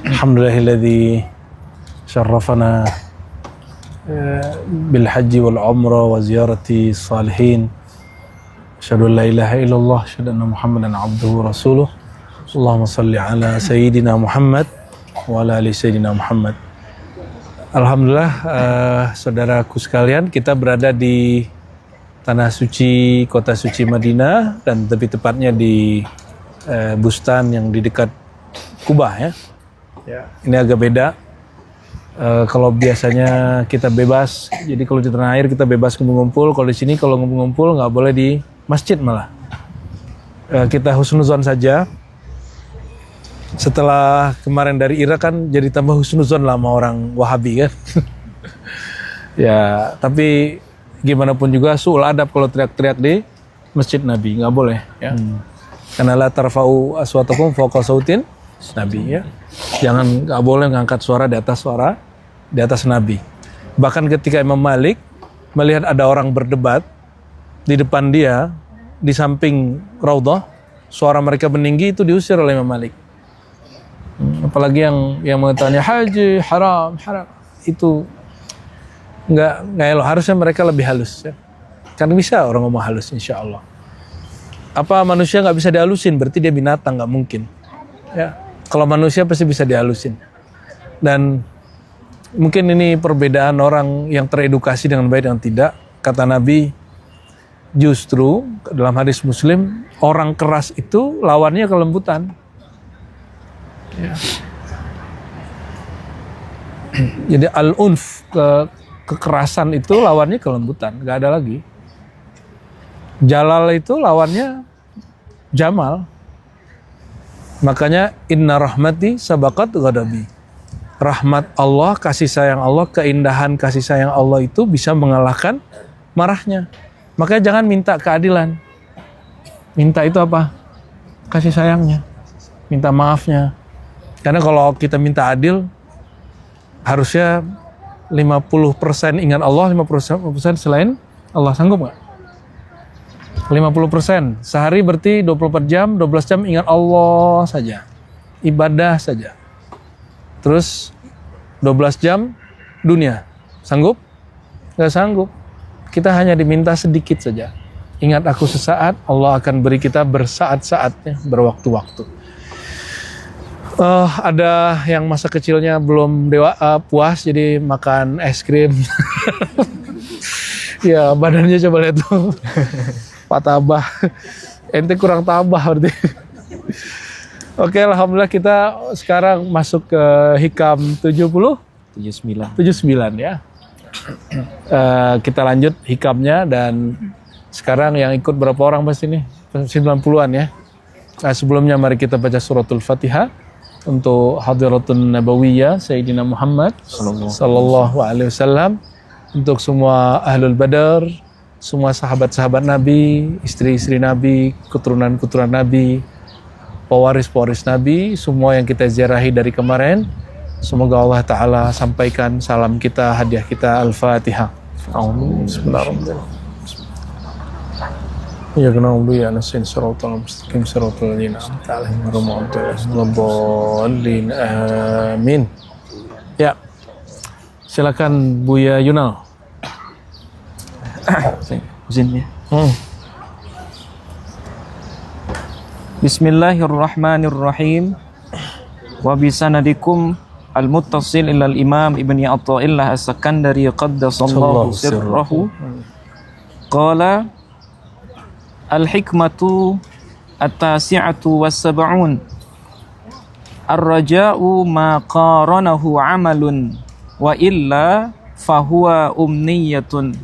Alhamdulillahilladzi syarrafana bil haji wal umrah wa ziyarati salihin. Asyhadu an la ilaha illallah, asyhadu anna Muhammadan abduhu wa rasuluh. Allahumma salli ala sayyidina Muhammad wa ala ali sayyidina Muhammad. Alhamdulillah, saudaraku sekalian, kita berada di tanah suci, kota suci Madinah, dan lebih tepatnya di bustan yang di dekat Kubah ya. Ini agak beda. Kalau biasanya kita bebas, jadi kalau di tanah air kita bebas ngumpul-ngumpul. Kalau di sini kalau ngumpul-ngumpul nggak boleh di masjid malah. Kita husnuzon saja. Setelah kemarin dari Irak kan jadi tambah husnuzon lah sama orang Wahabi kan. Ya, tapi gimana pun juga suul adab kalau teriak-teriak di masjid Nabi, nggak boleh ya. Karena la tarfa'u aswatakum fawqa sautin Nabi ya. Jangan, nggak boleh ngangkat suara di atas Nabi. Bahkan ketika Imam Malik melihat ada orang berdebat di depan dia, di samping Raudhah, suara mereka meninggi, itu diusir oleh Imam Malik. Apalagi yang mengatakannya haji haram, itu nggak elok. Harusnya mereka lebih halus ya. Kan bisa orang ngomong halus insya Allah. Apa manusia nggak bisa dihalusin? Berarti dia binatang, nggak mungkin ya. Kalau manusia pasti bisa dihalusin. Dan mungkin ini perbedaan orang yang teredukasi dengan baik dan tidak. Kata Nabi, justru dalam hadis Muslim, orang keras itu lawannya kelembutan. Ya. Jadi al-unf, kekerasan itu lawannya kelembutan, nggak ada lagi. Jalal itu lawannya jamal. Makanya inna rahmati sabaqat ghadabi. Rahmat Allah, kasih sayang Allah, keindahan kasih sayang Allah itu bisa mengalahkan marahnya. Makanya jangan minta keadilan. Minta itu apa? Kasih sayangnya. Minta maafnya. Karena kalau kita minta adil, harusnya 50% ingat Allah, 50% selain Allah. Sanggup nggak? 50%. Sehari berarti 24 jam, 12 jam ingat Allah saja. Ibadah saja. Terus 12 jam dunia. Sanggup? Nggak sanggup. Kita hanya diminta sedikit saja. Ingat aku sesaat, Allah akan beri kita bersaat-saatnya, berwaktu-waktu. Ada yang masa kecilnya belum puas, jadi makan es krim. Ya, badannya coba lihat tuh. Pak tabah. Ente kurang tabah berarti. Oke, alhamdulillah kita sekarang masuk ke hikam 79 ya. Kita lanjut hikamnya, dan sekarang yang ikut berapa orang pas ini? 90-an ya. Sebelumnya mari kita baca suratul Fatihah untuk hadiratun nabawiyah Sayyidina Muhammad sallallahu alaihi wasallam, untuk semua ahlul badar, semua sahabat-sahabat Nabi, istri-istri Nabi, keturunan-keturunan Nabi, pewaris-pewaris Nabi, semua yang kita ziarahi dari kemarin. Semoga Allah Ta'ala sampaikan salam kita, hadiah kita. Al-Fatihah. Bismillahirrahmanirrahim. Ya kenal ya nasin siratal mustaqim siratal ladzina an'amta 'alaihim ghairil maghdubi 'alaihim. Amin. Ya. Silakan Buya Yunal. Izin ya. Bismillahirrahmanirrahim. Wa bisanadikum al-muttasil ila al-imam Ibni Atha'illah as-Sakandari qaddasallahu sirrahu. Qala al-hikmatu at-tasi'atu was-sab'un. Ar-raja'u ma qaranahu 'amalun wa illa fahuwa umniyatun.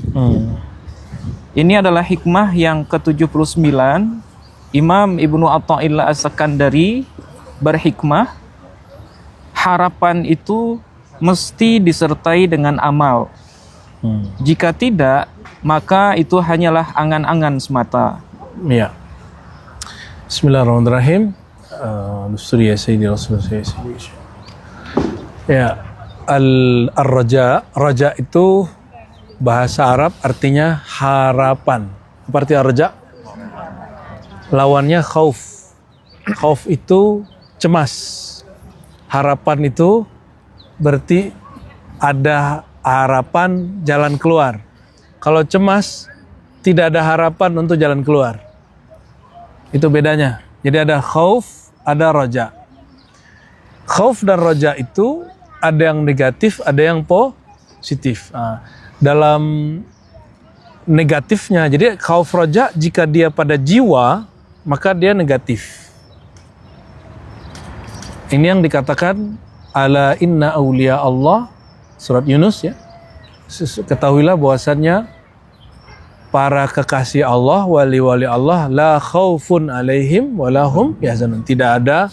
Ini adalah hikmah yang ke-79. Imam Ibnu Atha'illah as-Sakandari berhikmah, harapan itu mesti disertai dengan amal. Jika tidak, maka itu hanyalah angan-angan semata. Ya. Bismillahirrahmanirrahim. Nusri ya Sayyidi Rasulullah. Ya, al-raja, raja itu bahasa Arab artinya harapan. Apa arti raja? Lawannya khauf. Khauf itu cemas. harapan itu berarti ada harapan jalan keluar. Kalau cemas, tidak ada harapan untuk jalan keluar. Itu bedanya. Jadi ada khauf, ada roja. Khauf dan roja itu ada yang negatif, ada yang positif. Nah, dalam negatifnya, jadi khauf roja jika dia pada jiwa, maka dia negatif. Ini yang dikatakan ala inna awliya Allah, surat Yunus ya. Ketahuilah bahwasannya para kekasih Allah, wali-wali Allah, la khaufun alaihim walahum yahzanun. Tidak ada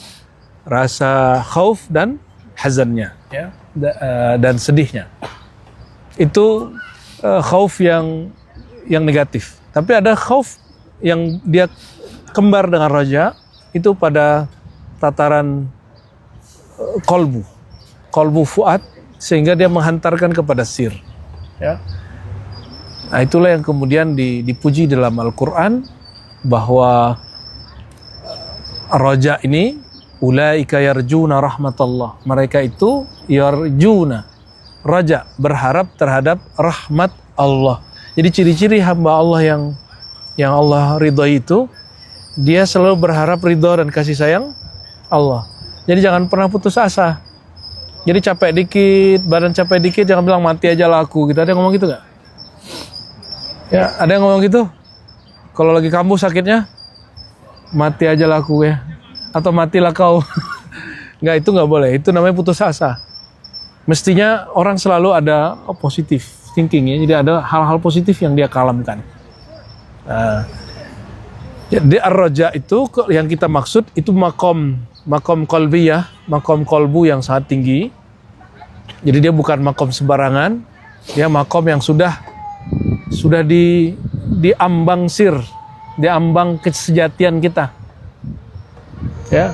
rasa khauf dan hazannya, ya, dan sedihnya. Itu khauf yang negatif. Tapi ada khauf yang dia kembar dengan roja, itu pada tataran kolbu fuad, sehingga dia menghantarkan kepada sir. Ya. Nah, itulah yang kemudian dipuji dalam Al-Quran, bahwa roja ini ulaika yarjuna rahmatullah. Mereka itu yarjuna, raja, berharap terhadap rahmat Allah. Jadi ciri-ciri hamba Allah yang Allah ridhoi itu, dia selalu berharap ridho dan kasih sayang Allah. Jadi jangan pernah putus asa. Jadi capek dikit, badan capek dikit, jangan bilang mati aja lah aku gitu. Ada yang ngomong gitu nggak? Ya, ada yang ngomong gitu? Kalau lagi kambuh sakitnya, mati aja lah aku ya. Atau matilah kau. Nggak, itu nggak boleh. Itu namanya putus asa. Mestinya orang selalu ada positif thinking ya. Jadi ada hal-hal positif yang dia kalamkan. Jadi ar-raja itu yang kita maksud itu makom qalbiyah, makom kolbu yang sangat tinggi. Jadi dia bukan makom sembarangan, dia makom yang sudah diambang sir, diambang kesejatian kita. Ya.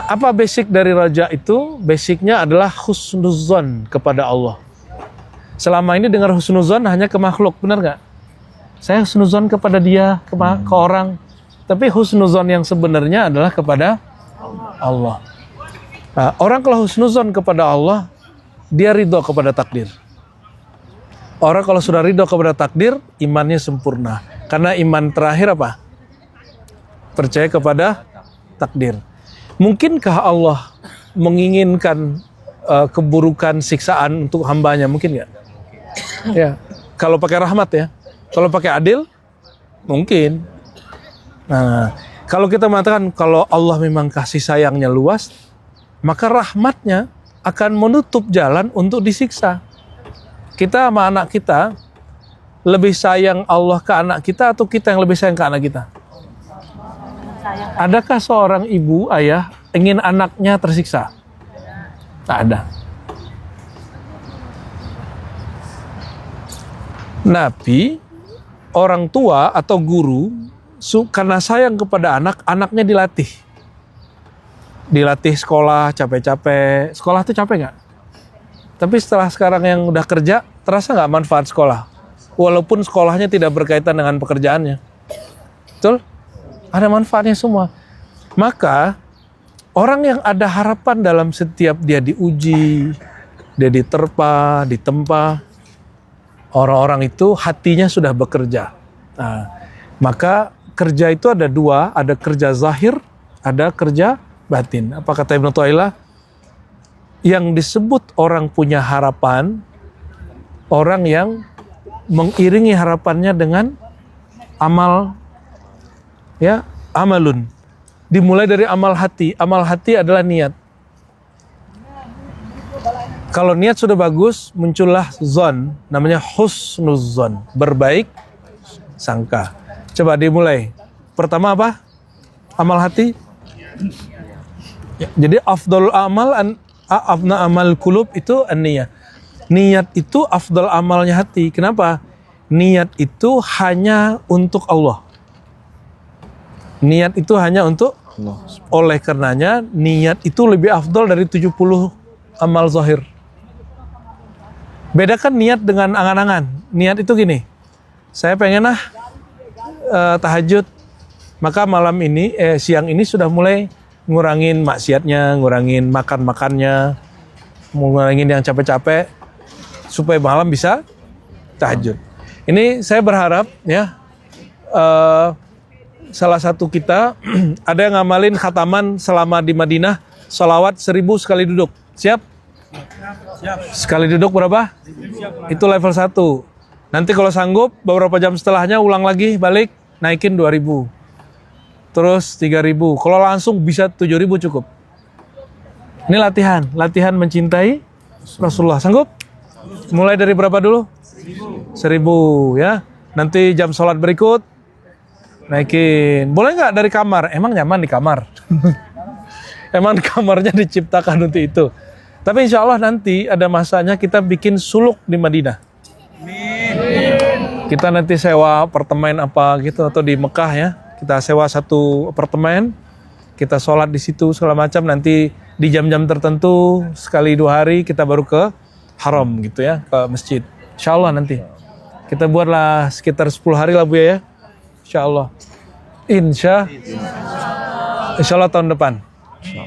Apa basic dari raja itu? Basicnya adalah husnuzon kepada Allah. Selama ini dengar husnuzon hanya ke makhluk, benar nggak? Saya husnuzon kepada dia, ke orang. Tapi husnuzon yang sebenarnya adalah kepada Allah. Orang kalau husnuzon kepada Allah, dia ridho kepada takdir. Orang kalau sudah ridho kepada takdir, imannya sempurna. Karena iman terakhir apa? Percaya kepada takdir. Mungkinkah Allah menginginkan keburukan siksaan untuk hambanya? Mungkin nggak? Ya. Kalau pakai rahmat ya. Kalau pakai adil, mungkin. Nah, kalau kita mengatakan kalau Allah memang kasih sayangnya luas, maka rahmatnya akan menutup jalan untuk disiksa. Kita sama anak kita, lebih sayang Allah ke anak kita atau kita yang lebih sayang ke anak kita? Adakah seorang ibu, ayah ingin anaknya tersiksa? Tak ada. Nabi, orang tua atau guru, karena sayang kepada anak, anaknya dilatih. Dilatih sekolah, capek-capek. Sekolah tuh capek nggak? Tapi setelah sekarang yang udah kerja, terasa nggak manfaat sekolah? Walaupun sekolahnya tidak berkaitan dengan pekerjaannya. Betul? Ada manfaatnya semua. Maka, orang yang ada harapan dalam setiap dia diuji, dia diterpa, ditempa, orang-orang itu hatinya sudah bekerja. Nah, maka kerja itu ada dua, ada kerja zahir, ada kerja batin. Apa kata Ibnu Thailah? Yang disebut orang punya harapan, orang yang mengiringi harapannya dengan amal, ya, amalun. Dimulai dari amal hati. Amal hati adalah niat. Kalau niat sudah bagus, muncullah zon, namanya husnuzon, berbaik sangka. Coba dimulai. Pertama apa? Amal hati. Ya, jadi afdal amal kulub itu an-niyah. Niat itu afdal amalnya hati. Kenapa? Niat itu hanya untuk Allah. Niat itu hanya untuk Allah. Oleh karenanya niat itu lebih afdal dari 70 amal zahir. Bedakan niat dengan angan-angan. Niat itu gini, saya pengen tahajud, maka malam ini, siang ini sudah mulai ngurangin maksiatnya, ngurangin makan-makannya, ngurangin yang capek-capek, supaya malam bisa tahajud. Ini saya berharap ya, salah satu kita ada yang ngamalin khataman selama di Madinah, sholawat 1000 sekali duduk. Siap? Sekali duduk berapa? Itu level 1. Nanti kalau sanggup, beberapa jam setelahnya ulang lagi, balik, naikin 2000. Terus 3000. Kalau langsung bisa 7000 cukup. Ini latihan mencintai Rasulullah. Sanggup? Mulai dari berapa dulu? 1000 ya. Nanti jam sholat berikut naikin. Boleh nggak dari kamar? Emang nyaman di kamar? Emang kamarnya diciptakan untuk itu. Tapi insya Allah nanti ada masanya kita bikin suluk di Madinah. Kita nanti sewa apartemen apa gitu, atau di Mekah ya. Kita sewa satu apartemen, kita sholat di situ segala macam. Nanti di jam-jam tertentu sekali 2 hari kita baru ke haram gitu ya, ke masjid. Insya Allah nanti kita buatlah sekitar 10 hari lah Bu ya. Insya Allah. Insya Allah tahun depan.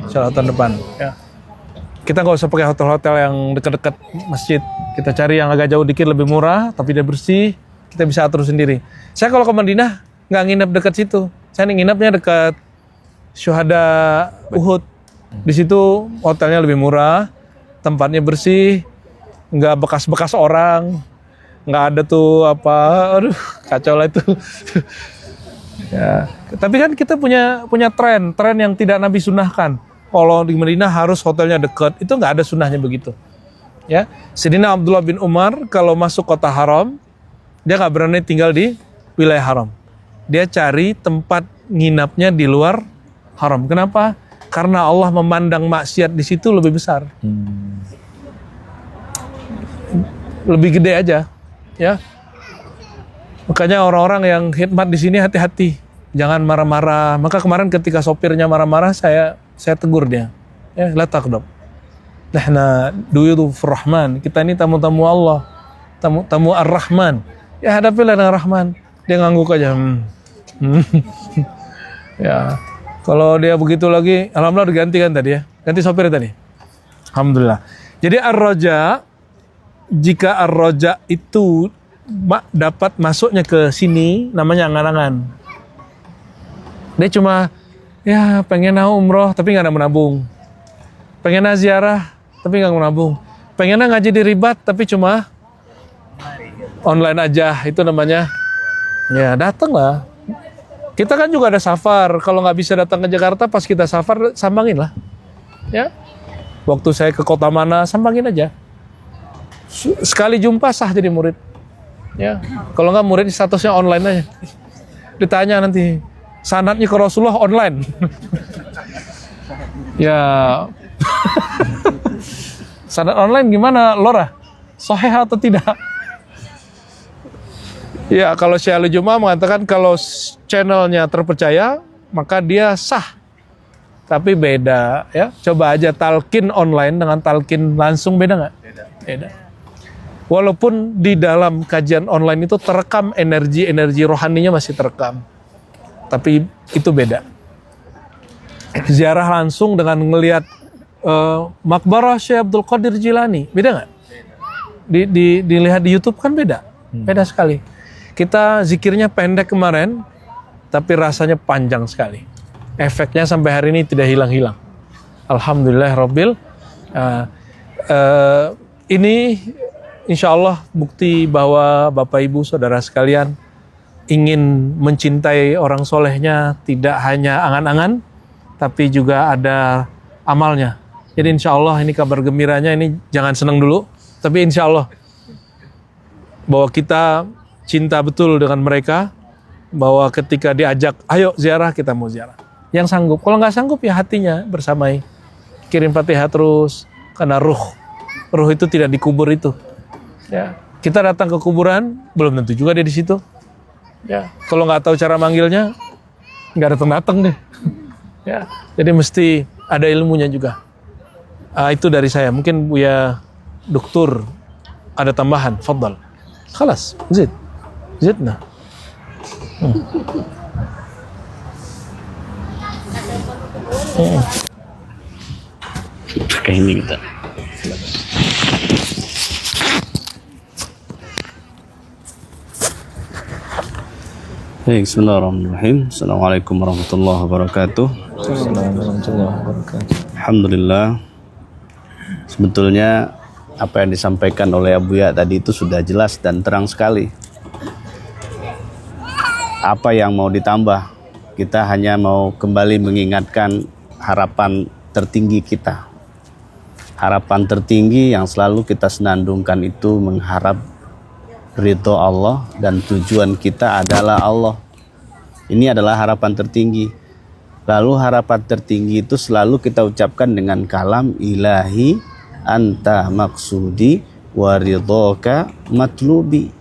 Insya Allah tahun depan. Ya. Kita nggak usah pakai hotel-hotel yang dekat-dekat masjid. Kita cari yang agak jauh dikit, lebih murah, tapi dia bersih. Kita bisa atur sendiri. Saya kalau ke Madinah nggak nginep dekat situ. Saya nginepnya dekat Syuhada Uhud. Di situ hotelnya lebih murah, tempatnya bersih, nggak bekas-bekas orang, nggak ada tuh apa, aduh kacau lah itu. Ya, tapi kan kita punya tren yang tidak Nabi sunnahkan. Kalau di Madinah harus hotelnya dekat, itu nggak ada sunnahnya begitu. Ya, Sayyidina Abdullah bin Umar kalau masuk kota haram, dia nggak berani tinggal di wilayah haram. Dia cari tempat nginapnya di luar haram. Kenapa? Karena Allah memandang maksiat di situ lebih besar, lebih gede aja, ya. Makanya orang-orang yang khidmat di sini hati-hati, jangan marah-marah. Maka kemarin ketika sopirnya marah-marah, saya tegur dia, ya, la taqdab. Nahna duyufur Rahman. Kita ini tamu-tamu Allah, tamu Ar-Rahman. Ya hadapilah dengan Rahman. Dia ngangguk aja. Ya, kalau dia begitu lagi, alhamdulillah diganti kan tadi ya, ganti sopir tadi. Alhamdulillah. Jadi ar-roja, jika ar-roja itu dapat masuknya ke sini, namanya angan-angan. Dia cuma ya pengen umroh tapi nggak ada menabung, pengen ziarah tapi nggak menabung, pengen ngaji di Ribat tapi cuma online aja, itu namanya ya datang lah. Kita kan juga ada safar, kalau nggak bisa datang ke Jakarta pas kita safar sambangin lah, ya. Waktu saya ke kota mana sambangin aja. Sekali jumpa sah jadi murid, ya. Kalau nggak murid statusnya online aja. Ditanya nanti sanadnya ke Rasulullah online. Ya. Sanad online gimana, Lora? Sahih atau tidak? Ya, kalau Syekh Al-Jum'ah mengatakan kalau channelnya terpercaya, maka dia sah. Tapi beda, ya. Coba aja talqin online dengan talqin langsung, beda nggak? Beda. Walaupun di dalam kajian online itu terekam energi rohaninya masih terekam. Tapi itu beda. Ziarah langsung dengan ngelihat makbarah Syekh Abdul Qadir Jilani, beda nggak? Dilihat di YouTube kan beda, beda sekali. Kita zikirnya pendek kemarin, tapi rasanya panjang sekali. Efeknya sampai hari ini tidak hilang-hilang. Alhamdulillah Rabbil. Ini insya Allah bukti bahwa Bapak Ibu Saudara sekalian ingin mencintai orang solehnya tidak hanya angan-angan, tapi juga ada amalnya. Jadi insya Allah ini kabar gembiranya, ini jangan senang dulu, tapi insya Allah bahwa kita cinta betul dengan mereka, bahwa ketika diajak, ayo ziarah, kita mau ziarah. Yang sanggup, kalau nggak sanggup ya hatinya bersamai. Kirim Fatihah terus, karena ruh itu tidak dikubur itu. Ya, kita datang ke kuburan, belum tentu juga dia di situ. Ya, kalau nggak tahu cara manggilnya, nggak datang deh. Ya, jadi mesti ada ilmunya juga. Itu dari saya. Mungkin Buya Doktor ada tambahan, fadhal. Khalas, zidna. Kayak ini kita. Baik, bismillahirrahmanirrahim. Assalamualaikum warahmatullahi wabarakatuh. Alhamdulillah. Sebetulnya apa yang disampaikan oleh Abu Ya tadi itu sudah jelas dan terang sekali. Apa yang mau ditambah? Kita hanya mau kembali mengingatkan harapan tertinggi kita. Harapan tertinggi yang selalu kita senandungkan itu mengharap ridho Allah dan tujuan kita adalah Allah. Ini adalah harapan tertinggi. Lalu harapan tertinggi itu selalu kita ucapkan dengan kalam ilahi anta maksudi wa ridhoka matlubi.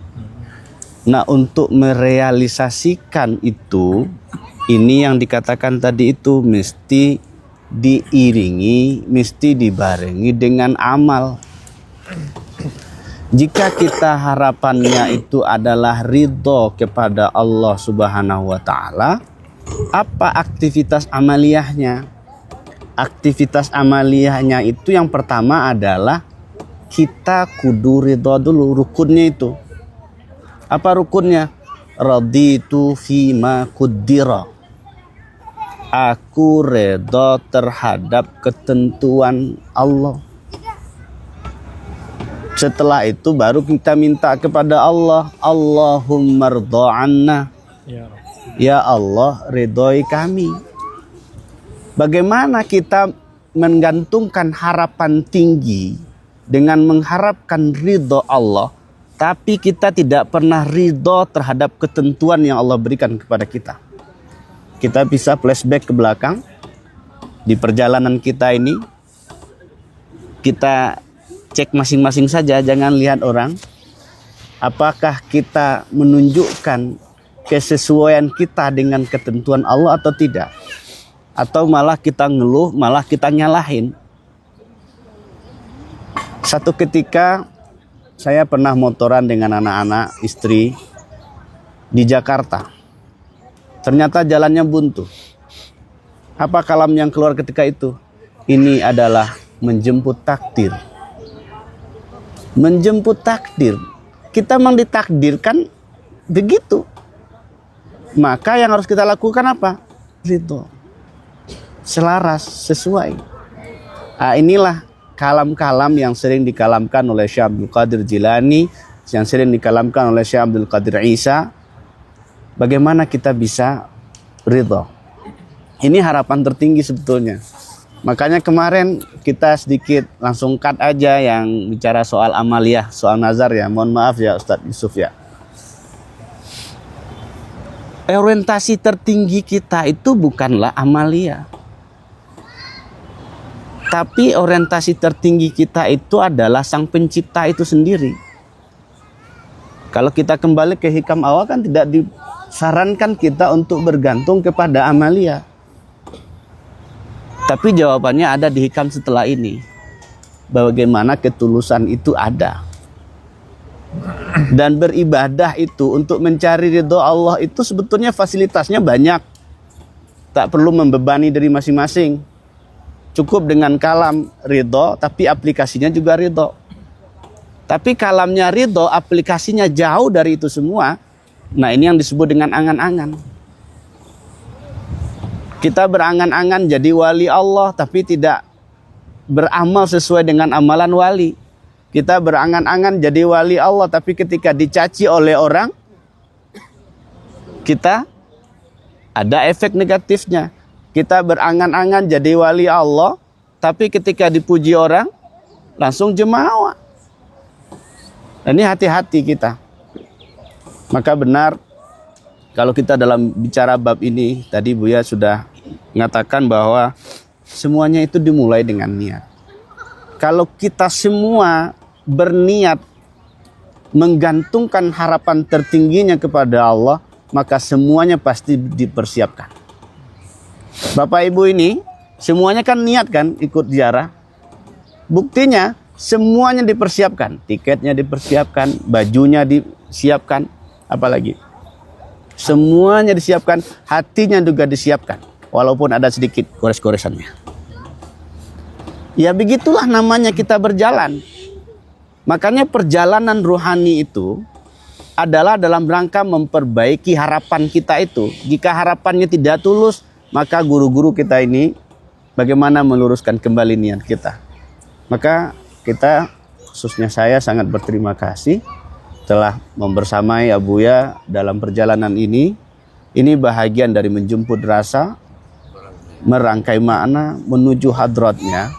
Nah, untuk merealisasikan itu, ini yang dikatakan tadi itu mesti diiringi, mesti dibarengi dengan amal. Jika kita harapannya itu adalah ridho kepada Allah Subhanahu wa Ta'ala, apa aktivitas amaliyahnya? Aktivitas amaliyahnya itu yang pertama adalah kita kudu ridho dulu, rukunnya itu. Apa rukunnya? Raditu fima kuddira. Aku ridho terhadap ketentuan Allah. Setelah itu baru kita minta kepada Allah, Allahumma ridho anna. Ya Allah, ridhoi kami. Bagaimana kita menggantungkan harapan tinggi dengan mengharapkan ridho Allah, tapi kita tidak pernah ridho terhadap ketentuan yang Allah berikan kepada kita. Kita bisa flashback ke belakang. Di perjalanan kita ini, kita cek masing-masing saja, jangan lihat orang. Apakah kita menunjukkan kesesuaian kita dengan ketentuan Allah atau tidak? Atau malah kita ngeluh, malah kita nyalahin. Satu ketika saya pernah motoran dengan anak-anak istri di Jakarta. Ternyata jalannya buntu. Apa kalam yang keluar ketika itu? Ini adalah menjemput takdir. Menjemput takdir. Kita memang ditakdirkan begitu. Maka yang harus kita lakukan apa? Ridho. Selaras, sesuai. Nah, inilah kalam-kalam yang sering dikalamkan oleh Syekh Abdul Qadir Jilani, yang sering dikalamkan oleh Syekh Abdul Qadir Isa. Bagaimana kita bisa ridho? Ini harapan tertinggi sebetulnya. Makanya kemarin kita sedikit langsung cut aja yang bicara soal amaliyah, soal nazar ya. Mohon maaf ya Ustadz Yusuf ya. Orientasi tertinggi kita itu bukanlah amaliyah. Tapi orientasi tertinggi kita itu adalah Sang Pencipta itu sendiri. Kalau kita kembali ke hikam awal kan tidak disarankan kita untuk bergantung kepada amaliyah. Tapi jawabannya ada di hikam setelah ini. Bagaimana ketulusan itu ada. Dan beribadah itu untuk mencari ridho Allah itu sebetulnya fasilitasnya banyak. Tak perlu membebani dari masing-masing. Cukup dengan kalam ridho, tapi aplikasinya juga ridho. Tapi kalamnya ridho, aplikasinya jauh dari itu semua. Nah, ini yang disebut dengan angan-angan. Kita berangan-angan jadi wali Allah, tapi tidak beramal sesuai dengan amalan wali. Kita berangan-angan jadi wali Allah, tapi ketika dicaci oleh orang, kita ada efek negatifnya. Kita berangan-angan jadi wali Allah, tapi ketika dipuji orang, langsung jemawa. Ini hati-hati kita. Maka benar, kalau kita dalam bicara bab ini, tadi Buya sudah mengatakan bahwa semuanya itu dimulai dengan niat. Kalau kita semua berniat menggantungkan harapan tertingginya kepada Allah, maka semuanya pasti dipersiapkan. Bapak Ibu ini semuanya kan niat kan ikut ziarah. Buktinya semuanya dipersiapkan, tiketnya dipersiapkan, bajunya disiapkan, apalagi semuanya disiapkan, hatinya juga disiapkan. walaupun ada sedikit gores-goresannya. Ya begitulah namanya kita berjalan. Makanya perjalanan rohani itu adalah dalam rangka memperbaiki harapan kita itu. Jika harapannya tidak tulus, maka guru-guru kita ini bagaimana meluruskan kembali niat kita. Maka kita, khususnya saya, sangat berterima kasih telah membersamai Abuya dalam perjalanan ini. Ini bahagian dari menjemput rasa, merangkai makna, menuju hadratnya.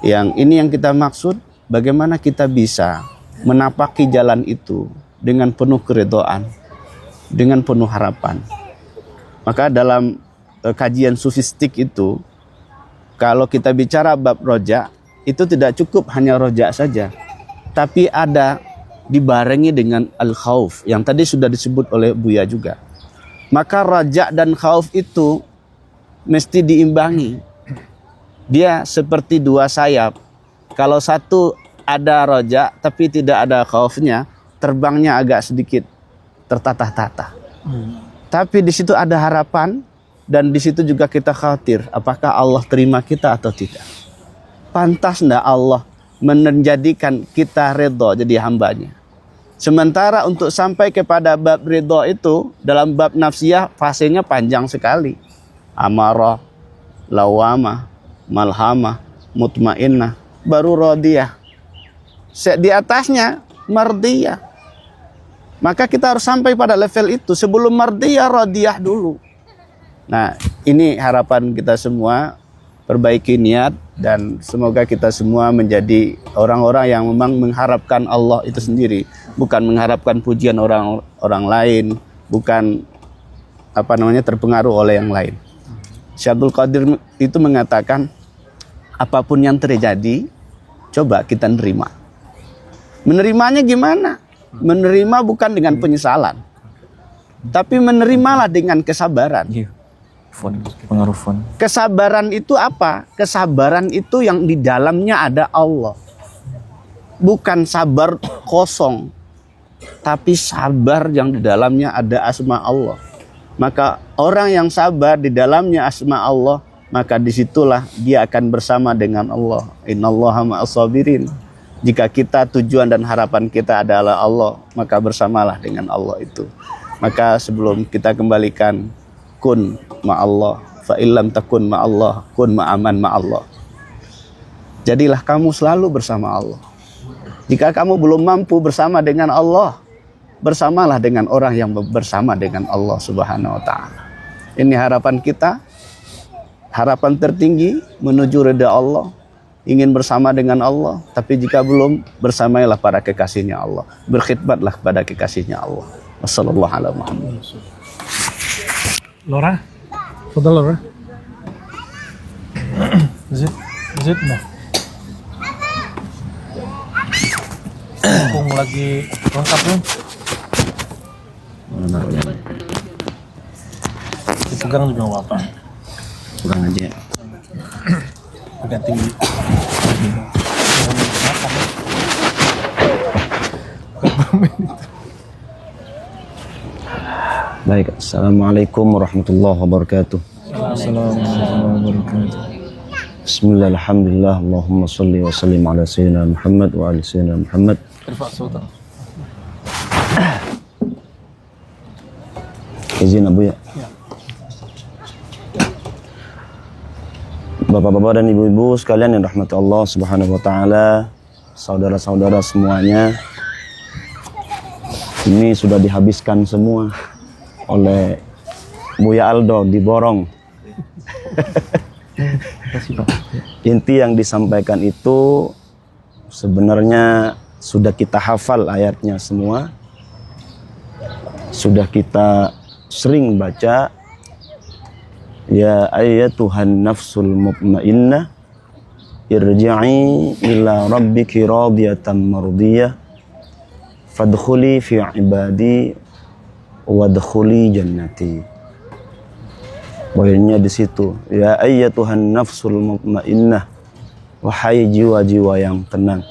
Yang ini yang kita maksud, bagaimana kita bisa menapaki jalan itu dengan penuh keridhaan, dengan penuh harapan. Maka dalam kajian sufistik itu, kalau kita bicara bab roja, itu tidak cukup hanya roja saja, tapi ada dibarengi dengan al-khauf yang tadi sudah disebut oleh Buya juga. Maka roja dan khauf itu mesti diimbangi. Dia seperti dua sayap. Kalau satu ada roja tapi tidak ada khaufnya, terbangnya agak sedikit tertatah-tatah. Tapi di situ ada harapan, dan di situ juga kita khawatir apakah Allah terima kita atau tidak. Pantas enggak Allah menjadikan kita redha jadi hambanya. Sementara untuk sampai kepada bab redha itu, dalam bab nafsiyah fasenya panjang sekali. Amarah, lawamah, malhamah, mutmainnah, baru radiyah. Di atasnya mardiyah. Maka kita harus sampai pada level itu. Sebelum mardiyah, radiyah dulu. Nah, ini harapan kita semua. Perbaiki niat, dan semoga kita semua menjadi orang-orang yang memang mengharapkan Allah itu sendiri, bukan mengharapkan pujian orang lain, bukan terpengaruh oleh yang lain. Syekh Abdul Qadir itu mengatakan, apapun yang terjadi, coba kita nerima. Menerimanya gimana? Menerima bukan dengan penyesalan, tapi menerimalah dengan kesabaran. Pengaruh fon. Kesabaran itu apa? Kesabaran itu yang di dalamnya ada Allah. Bukan sabar kosong, tapi sabar yang di dalamnya ada asma Allah. Maka orang yang sabar di dalamnya asma Allah, maka disitulah dia akan bersama dengan Allah. Innallaha ma'as sabirin. Jika kita tujuan dan harapan kita adalah Allah, maka bersamalah dengan Allah itu. Maka sebelum kita kembalikan, kun ma'allah, fa illam takun ma'allah, kun ma'aman ma'allah. Jadilah kamu selalu bersama Allah. Jika kamu belum mampu bersama dengan Allah, bersamalah dengan orang yang bersama dengan Allah Subhanahu wa ta'ala. Ini harapan kita, harapan tertinggi menuju ridha Allah, ingin bersama dengan Allah. Tapi jika belum, bersamailah para kekasihnya Allah, berkhidmatlah kepada kekasihnya Allah. Wassallallahu ala Muhammad. Laura, foto Laura. Zit, nah. Mumpung lagi lengkap nih. Dipegang juga nggak apa. Kurang aja. Agak tinggi. Baik, assalamualaikum warahmatullahi wabarakatuh. Assalamualaikum warahmatullahi wabarakatuh. Bismillah, alhamdulillah, Allahumma salli wa sallim ala sayyidina Muhammad wa ala sayyidina Muhammad. Izin Abu ya. Bapak-bapak dan ibu-ibu sekalian yang rahmati Allah Subhanahu wa taala, saudara-saudara semuanya. Ini sudah dihabiskan semua oleh Buya Aldo diborong. Inti yang disampaikan itu sebenarnya sudah kita hafal ayatnya semua. Sudah kita sering baca. Ya ayyatuhan nafsul mutmainnah irji'i ila rabbiki radiyatan mardiyah fadkhuli fi ibadi wadkhuli jannati. Poinnya di situ. Ya ayyatuhan nafsul mutmainnah, wahai jiwa-jiwa yang tenang.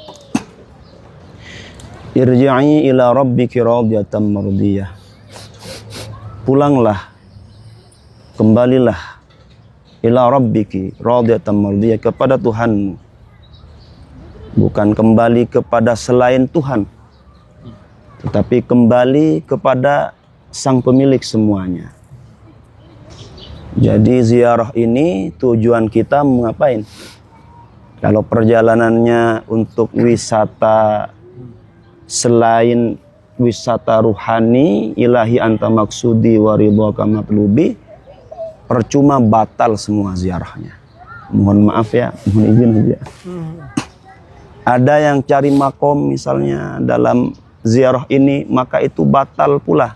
Irji'i ila rabbiki radiyatan mardiyah. Pulanglah, kembalilah ila rabbiki radiyatan mardiyah, kepada Tuhanmu, bukan kembali kepada selain Tuhan, tetapi kembali kepada sang pemilik semuanya. Jadi ziarah ini tujuan kita mau ngapain? Kalau perjalanannya untuk wisata selain wisata ruhani, ilahi anta maksudi wa ridhaka matlubi, percuma, batal semua ziarahnya. Mohon maaf ya, mohon izin aja. Ada yang cari makom misalnya dalam ziarah ini, maka itu batal pula.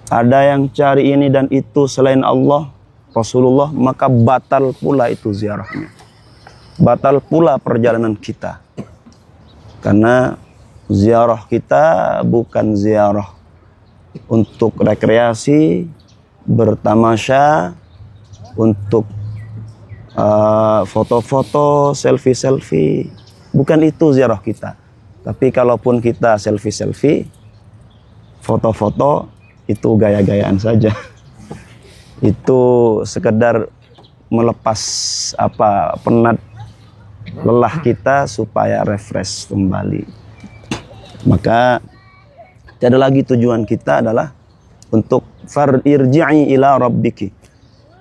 Ada yang cari ini dan itu selain Allah, Rasulullah, maka batal pula itu ziarahnya. Batal pula perjalanan kita. Karena ziarah kita bukan ziarah untuk rekreasi, bertamasya, untuk foto-foto, selfie-selfie. Bukan itu ziarah kita. Tapi kalaupun kita selfie-selfie, foto-foto, itu gaya-gayaan saja. Itu sekedar melepas penat lelah kita supaya refresh kembali. Maka tiada lagi tujuan kita adalah untuk irji'i ila rabbiki,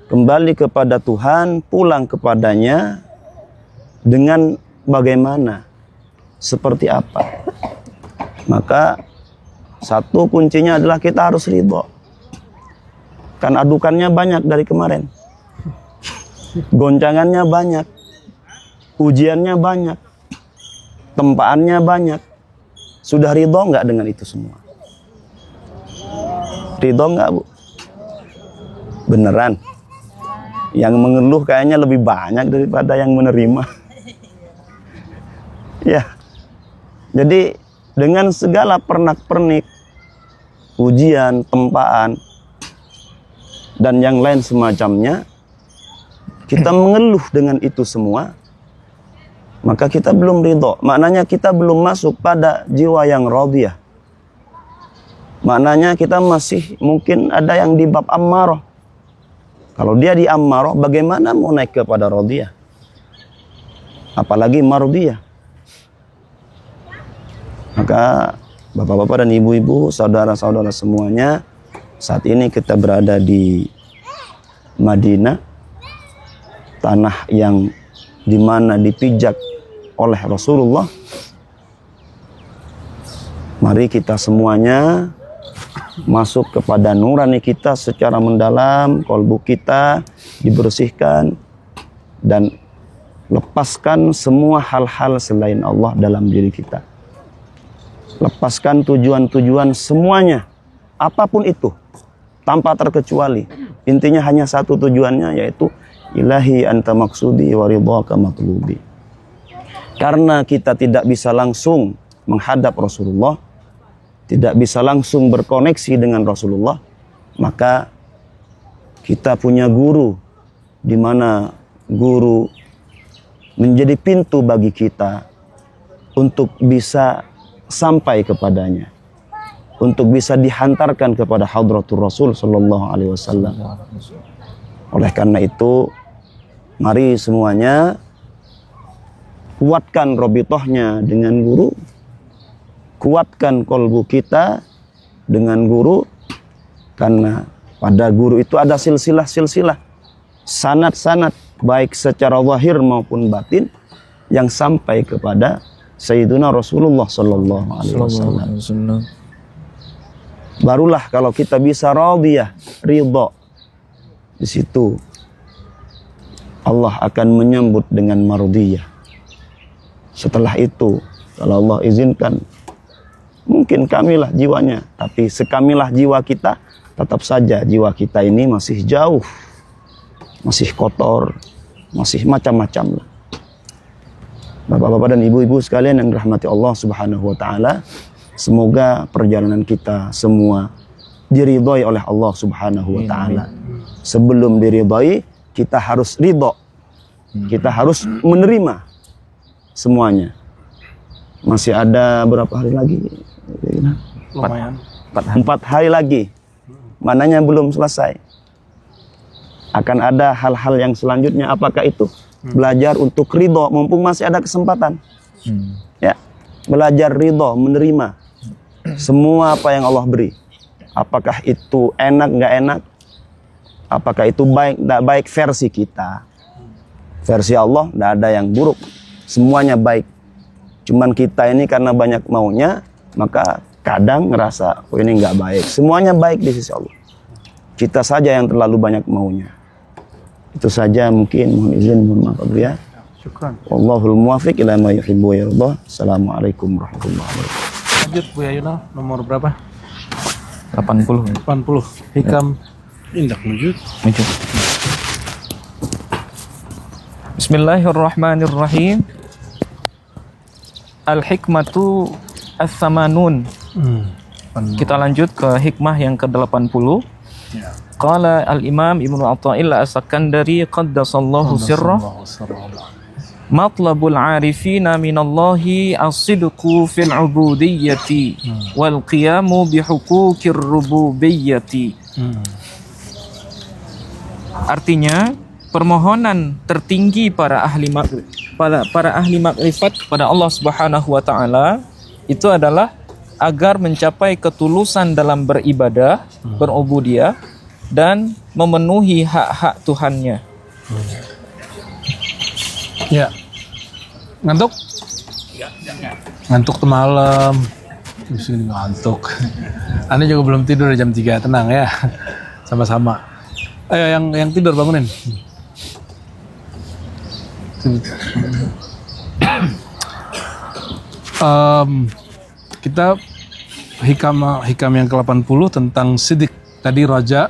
kembali kepada Tuhan, pulang kepadanya dengan bagaimana, seperti apa. Maka satu kuncinya adalah kita harus ridho. Kan adukannya banyak dari kemarin, goncangannya banyak, ujiannya banyak, tempaannya banyak. Sudah ridho nggak dengan itu semua? Ridho nggak, Bu? Beneran? Yang mengeluh kayaknya lebih banyak daripada yang menerima. Ya. Jadi dengan segala pernak-pernik, ujian, tempaan, dan yang lain semacamnya, kita mengeluh dengan itu semua, maka kita belum ridho. Maknanya kita belum masuk pada jiwa yang radiyah. Maknanya kita masih mungkin ada yang di bab ammarah. Kalau dia di ammarah, bagaimana mau naik kepada radiyah? Apalagi mardiyah. Maka bapak-bapak dan ibu-ibu, saudara-saudara semuanya, saat ini kita berada di Madinah, tanah yang dimana dipijak oleh Rasulullah. Mari kita semuanya masuk kepada nurani kita secara mendalam, kolbu kita dibersihkan, dan lepaskan semua hal-hal selain Allah dalam diri kita. Lepaskan tujuan-tujuan semuanya, apapun itu, tanpa terkecuali. Intinya hanya satu tujuannya, yaitu ilahi anta maksudi wa ridhaka matlubi. Karena kita tidak bisa langsung menghadap Rasulullah, tidak bisa langsung berkoneksi dengan Rasulullah, maka kita punya guru, di mana guru menjadi pintu bagi kita untuk bisa sampai kepadanya, untuk bisa dihantarkan kepada hadratur Rasul sallallahu alaihi wasallam. Oleh karena itu, mari semuanya kuatkan robitohnya dengan guru, kuatkan kolbu kita dengan guru, karena pada guru itu ada silsilah-silsilah, sanad-sanad, baik secara zahir maupun batin, yang sampai kepada Sayyiduna Rasulullah sallallahu alaihi wasallam. Barulah kalau kita bisa radiyah, ridha, di situ Allah akan menyambut dengan mardiyah. Setelah itu, kalau Allah izinkan, mungkin kamilah jiwanya, tapi sekamilah jiwa kita, tetap saja jiwa kita ini masih jauh, masih kotor, masih macam-macam lah. Bapak-bapak dan ibu-ibu sekalian yang dirahmati Allah Subhanahu wa taala, semoga perjalanan kita semua diridhai oleh Allah Subhanahu wa taala. Sebelum diridhai, kita harus ridho. Kita harus menerima semuanya. Masih ada berapa hari lagi? Lumayan. 4 hari lagi. Mananya belum selesai. akan ada hal-hal yang selanjutnya. Apakah itu belajar untuk ridho, mumpung masih ada kesempatan. Ya, belajar ridho, menerima semua apa yang Allah beri. Apakah itu enak, nggak enak? Apakah itu baik, nggak baik versi kita? Versi Allah, nggak ada yang buruk. Semuanya baik. Cuman kita ini karena banyak maunya, maka kadang ngerasa, oh ini nggak baik. Semuanya baik di sisi Allah. Kita saja yang terlalu banyak maunya. Itu saja mungkin, mohon izin, mohon maaf ya. Syukran. Wallahul muwafiq ila ma yuhibbu wa yardah. Assalamualaikum warahmatullahi wabarakatuh. Lanjut Bu Yayuna, nomor berapa? 80. 80. Hikam indak lanjut. Menuju. Bismillahirrahmanirrahim. Al-hikmatu as-samanun. Kita lanjut ke hikmah yang ke-80. Ya. Qala al-Imam Ibnu Athaillah As-Sakandari qaddasallahu sirrah. Matlabul arifina minallahi as-sidqu fil ubudiyyati wal qiyamu bihuquqir rububiyyati. Artinya, permohonan tertinggi para ahli makrifat kepada Allah Subhanahu wa taala itu adalah agar mencapai ketulusan dalam beribadah, berubudiyah dan memenuhi hak-hak Tuhannya. Ya. Ngantuk? Ngantuk tuh malam. Di sini ngantuk. Anda juga belum tidur jam 3, tenang ya. Sama-sama. Ayo yang tidur bangunin. Kita hikam yang ke-80 tentang sidik. Tadi raja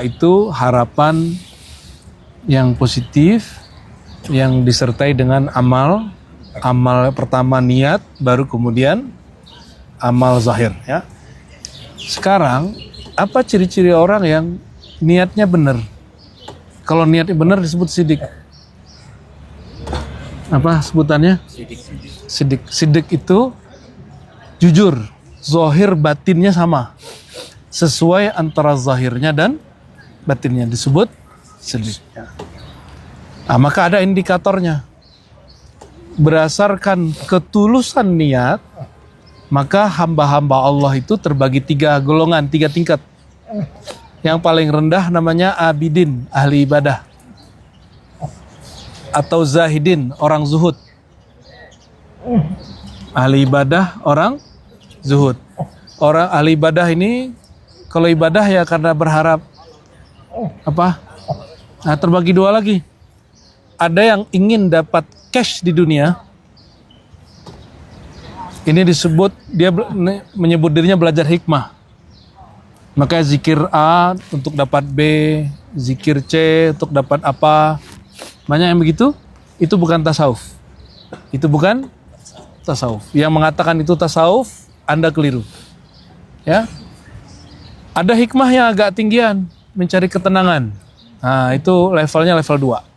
itu harapan yang positif yang disertai dengan amal pertama niat, baru kemudian amal zahir ya. Sekarang apa ciri-ciri orang yang niatnya benar? Kalau niatnya benar disebut sidik. Apa sebutannya? Sidik. Sidik itu jujur, zahir batinnya sama, sesuai antara zahirnya dan batinnya, disebut sidik. Nah, maka ada indikatornya. Berdasarkan ketulusan niat, maka hamba-hamba Allah itu terbagi 3 golongan, 3 tingkat. Yang paling rendah namanya abidin, ahli ibadah, atau zahidin, orang zuhud. Ahli ibadah, orang zuhud. Orang ahli ibadah ini, kalau ibadah ya karena berharap apa? Nah, terbagi 2 lagi. Ada yang ingin dapat cash di dunia. Ini disebut, dia menyebut dirinya belajar hikmah. Makanya zikir A untuk dapat B, zikir C untuk dapat apa. Banyak yang begitu, itu bukan tasawuf. Itu bukan tasawuf. Yang mengatakan itu tasawuf, Anda keliru. Ya. Ada hikmah yang agak tinggian, mencari ketenangan. Nah, itu levelnya level 2.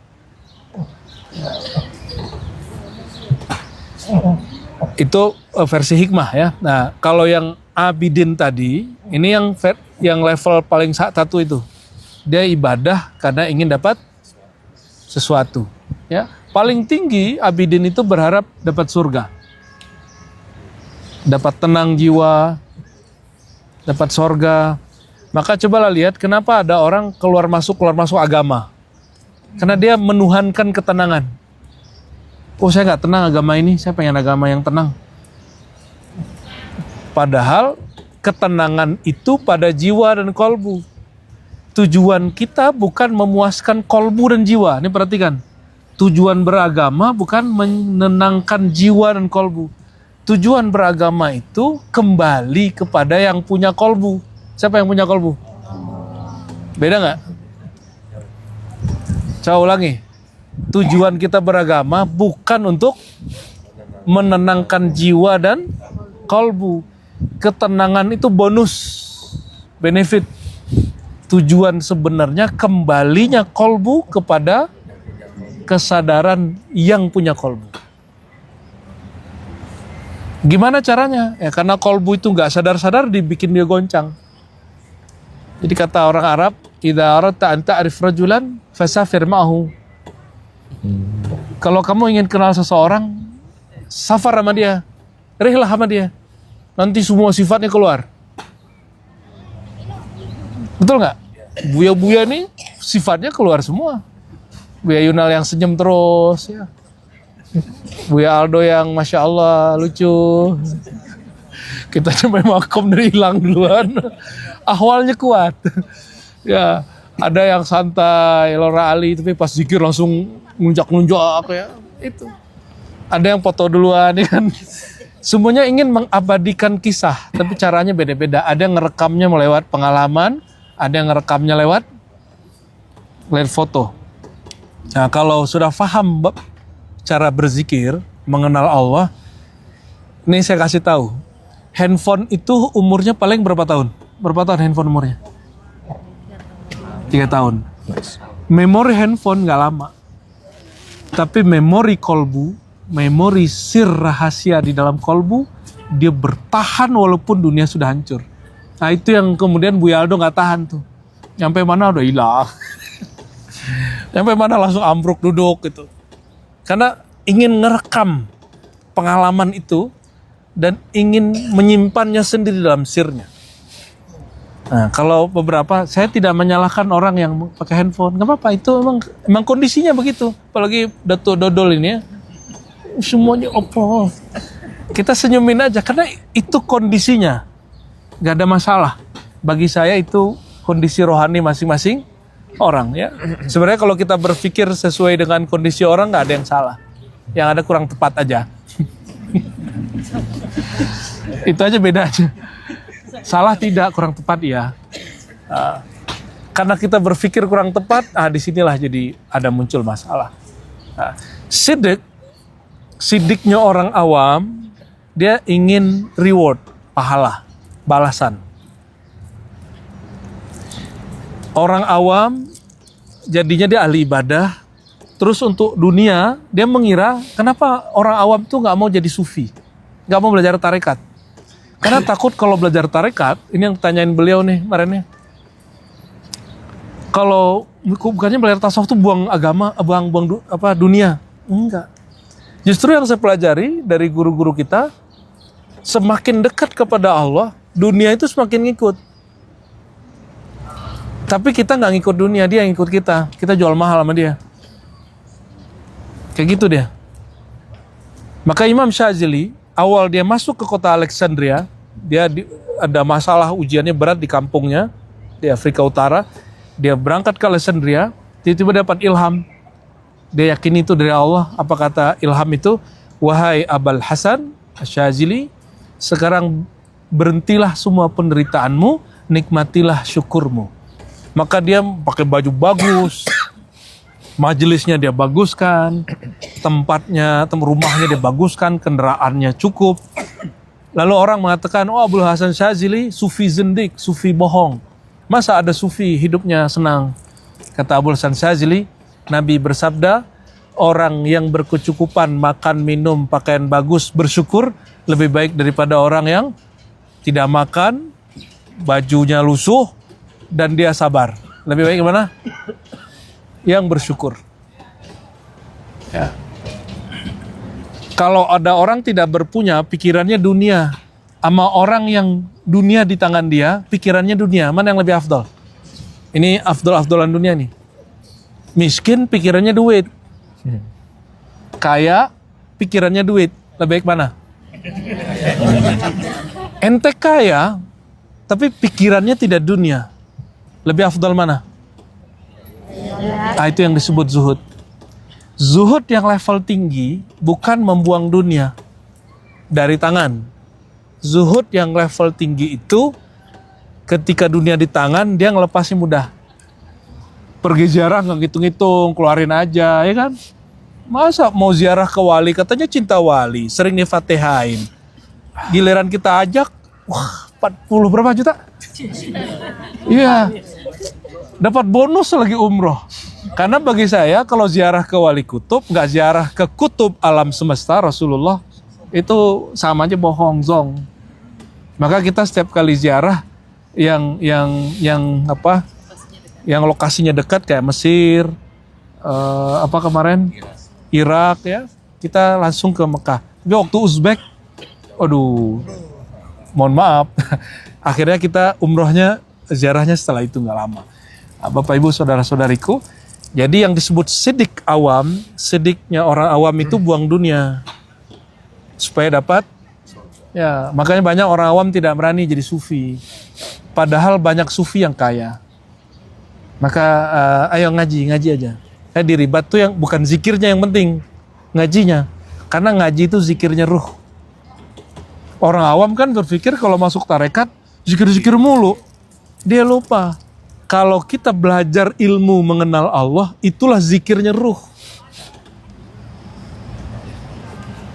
Itu versi hikmah ya. Nah, kalau yang abidin tadi, ini yang level paling 1 itu. Dia ibadah karena ingin dapat sesuatu, ya. Paling tinggi abidin itu berharap dapat surga. Dapat tenang jiwa, dapat surga. Maka cobalah lihat kenapa ada orang keluar masuk agama. Karena dia menuhankan ketenangan. Oh, saya nggak tenang agama ini, saya pengen agama yang tenang. Padahal ketenangan itu pada jiwa dan kolbu. Tujuan kita bukan memuaskan kolbu dan jiwa. Ini perhatikan. Tujuan beragama bukan menenangkan jiwa dan kolbu. Tujuan beragama itu kembali kepada yang punya kolbu. Siapa yang punya kolbu? Beda nggak? Coba ulangi. Tujuan kita beragama bukan untuk menenangkan jiwa dan kolbu. Ketenangan itu bonus, benefit. Tujuan sebenarnya kembalinya kolbu kepada kesadaran yang punya kolbu. Gimana caranya? Ya karena kolbu itu nggak sadar-sadar dibikin dia goncang. Jadi kata orang Arab, idza aradta an ta'rif rajulan fasafir ma'ahu. Kalau kamu ingin kenal seseorang, safar sama dia, rihlah sama dia. Nanti semua sifatnya keluar. Betul nggak? Buya-buya nih sifatnya keluar semua. Buya Yunal yang senyum terus, ya. Buya Aldo yang masya Allah lucu. Kita sampai makom dari hilang duluan. Ahwalnya kuat. Ya, ada yang santai, Laura Ali, tapi pas zikir langsung nunjak-nunjak ya. Itu. Ada yang foto duluan, ya kan. Semuanya ingin mengabadikan kisah, tapi caranya beda-beda. Ada yang ngerekamnya melewat pengalaman, ada yang ngerekamnya lewat foto. Nah, kalau sudah paham cara berzikir, mengenal Allah, ini saya kasih tahu. Handphone itu umurnya paling berapa tahun? Berapa tahun handphone umurnya? 3 tahun. Memori handphone nggak lama. Tapi memori kolbu, memori sir rahasia di dalam kolbu, dia bertahan walaupun dunia sudah hancur. Nah itu yang kemudian Buya Aldo nggak tahan tuh. Nyampe mana udah hilang. Nyampe mana langsung ambruk duduk gitu. Karena ingin ngerekam pengalaman itu dan ingin menyimpannya sendiri dalam sirnya. Nah, kalau beberapa, saya tidak menyalahkan orang yang pakai handphone. Nggak apa-apa, itu emang kondisinya begitu. Apalagi Dato' Dodol ini ya. Semuanya opo. Kita senyumin aja, karena itu kondisinya. Nggak ada masalah. Bagi saya itu kondisi rohani masing-masing orang ya. Sebenarnya kalau kita berpikir sesuai dengan kondisi orang, nggak ada yang salah. Yang ada kurang tepat aja. Itu aja beda aja. Salah tidak, kurang tepat ya. Karena kita berpikir kurang tepat, disinilah jadi ada muncul masalah. Sidiknya orang awam, dia ingin reward, pahala, balasan. Orang awam jadinya dia ahli ibadah, terus untuk dunia dia mengira kenapa orang awam tuh nggak mau jadi sufi, nggak mau belajar tarekat. Karena takut kalau belajar tarekat, ini yang tanyain beliau nih kemarin nih. Kalau bukannya belajar tasawuf tuh buang agama, buang dunia. Enggak. Justru yang saya pelajari dari guru-guru kita, semakin dekat kepada Allah, dunia itu semakin ngikut. Tapi kita nggak ngikut dunia, dia yang ngikut kita. Kita jual mahal sama dia. Kayak gitu dia. Maka Imam Syazili, awal dia masuk ke kota Alexandria, ada masalah ujiannya berat di kampungnya, di Afrika Utara. Dia berangkat ke Alexandria, tiba-tiba dapat ilham. Dia yakin itu dari Allah. Apa kata ilham itu? Wahai Abul Hasan Syazili, sekarang berhentilah semua penderitaanmu, nikmatilah syukurmu. Maka dia pakai baju bagus, majelisnya dia baguskan, rumahnya dia baguskan, kendaraannya cukup. Lalu orang mengatakan, oh Abul Hasan Syazili sufi zindik, sufi bohong. Masa ada sufi hidupnya senang? Kata Abul Hasan Syazili, Nabi bersabda, orang yang berkecukupan makan, minum, pakaian bagus, bersyukur lebih baik daripada orang yang tidak makan, bajunya lusuh, dan dia sabar. Lebih baik gimana? Yang bersyukur. Ya. Kalau ada orang tidak berpunya, pikirannya dunia. Sama orang yang dunia di tangan dia, pikirannya dunia. Mana yang lebih afdal? Ini afdal-afdalan dunia nih. Miskin, pikirannya duit. Kaya, pikirannya duit. Lebih baik mana? Ente kaya, tapi pikirannya tidak dunia. Lebih afdal mana? Itu yang disebut zuhud. Zuhud yang level tinggi bukan membuang dunia dari tangan. Zuhud yang level tinggi itu ketika dunia di tangan dia ngelepasnya mudah. Pergi ziarah nggak ngitung-ngitung, keluarin aja, ya kan? Masa mau ziarah ke wali, katanya cinta wali, sering nifatihain. Giliran kita ajak, wah 40 berapa juta? Iya, dapat bonus lagi umroh. Karena bagi saya kalau ziarah ke wali kutub, nggak ziarah ke kutub alam semesta Rasulullah, itu sama aja bohong, zong. Maka kita setiap kali ziarah yang yang lokasinya dekat kayak Mesir, apa kemarin Irak ya, kita langsung ke Mekah. Tapi waktu Uzbek, aduh, mohon maaf, akhirnya kita umrohnya, ziarahnya setelah itu nggak lama. Bapak Ibu saudara-saudariku, jadi yang disebut sidik awam, sidiknya orang awam itu buang dunia supaya dapat, ya makanya banyak orang awam tidak berani jadi sufi. Padahal banyak sufi yang kaya. Maka ayo ngaji aja. Di ribat tuh yang bukan zikirnya yang penting, ngajinya. Karena ngaji itu zikirnya ruh. Orang awam kan berpikir kalau masuk tarekat zikir-zikir mulu. Dia lupa. Kalau kita belajar ilmu mengenal Allah, itulah zikirnya ruh.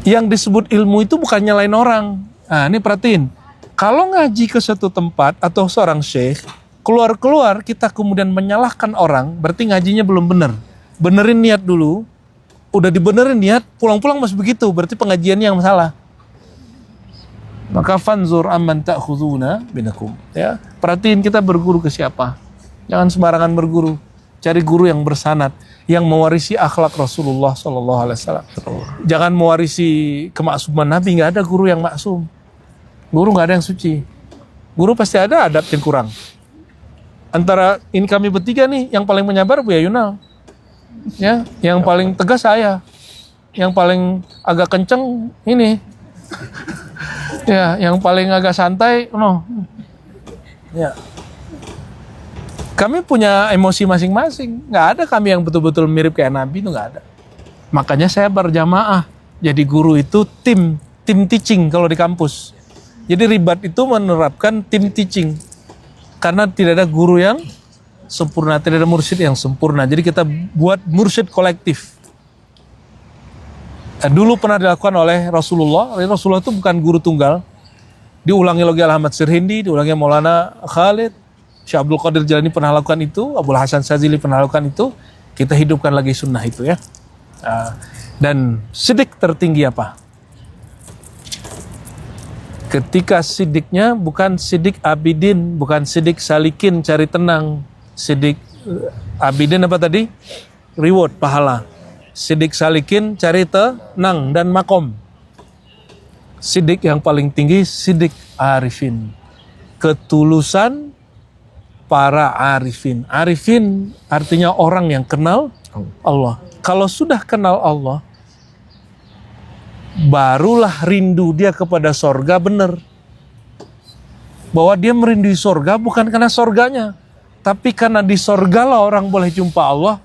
Yang disebut ilmu itu bukan nyalain orang. Nah, ini perhatiin. Kalau ngaji ke satu tempat atau seorang syekh, keluar-keluar kita kemudian menyalahkan orang, berarti ngajinya belum benar. Benerin niat dulu. Udah dibenerin niat, pulang-pulang masih begitu, berarti pengajiannya yang salah. Maka fanzur amman ta'khuduna binakum. Ya, perhatiin kita berguru ke siapa. Jangan sembarangan berguru. Cari guru yang bersanad, yang mewarisi akhlak Rasulullah SAW. Jangan mewarisi kemaksuman Nabi. Nggak ada guru yang maksum. Guru nggak ada yang suci. Guru pasti ada adab yang kurang. Antara ini kami bertiga nih, yang paling menyabar Buya Yunal. Ya, yang paling tegas saya. Yang paling agak kenceng ini. Ya, yang paling agak santai, no. Ya. Kami punya emosi masing-masing. Nggak ada kami yang betul-betul mirip kayak Nabi, itu nggak ada. Makanya saya berjamaah. Jadi guru itu tim teaching kalau di kampus. Jadi ribat itu menerapkan tim teaching. Karena tidak ada guru yang sempurna, tidak ada mursyid yang sempurna. Jadi kita buat mursyid kolektif. Dulu pernah dilakukan oleh Rasulullah. Rasulullah itu bukan guru tunggal. Diulangi lagi Al-Ahmad Sirhindi, diulangi Maulana Khalid. Syekh Abdul Qadir Jalani pernah lakukan itu, Abdul Hasan Sazili pernah lakukan itu, kita hidupkan lagi sunnah itu ya. Dan sidik tertinggi apa? Ketika sidiknya bukan sidik abidin, bukan sidik salikin cari tenang. Sidik abidin apa tadi? Reward, pahala. Sidik salikin cari tenang dan makom. Sidik yang paling tinggi, sidik arifin. Ketulusan para arifin. Arifin artinya orang yang kenal Allah. Kalau sudah kenal Allah, barulah rindu dia kepada sorga benar. Bahwa dia merindui sorga bukan karena sorganya, tapi karena di sorga lah orang boleh jumpa Allah,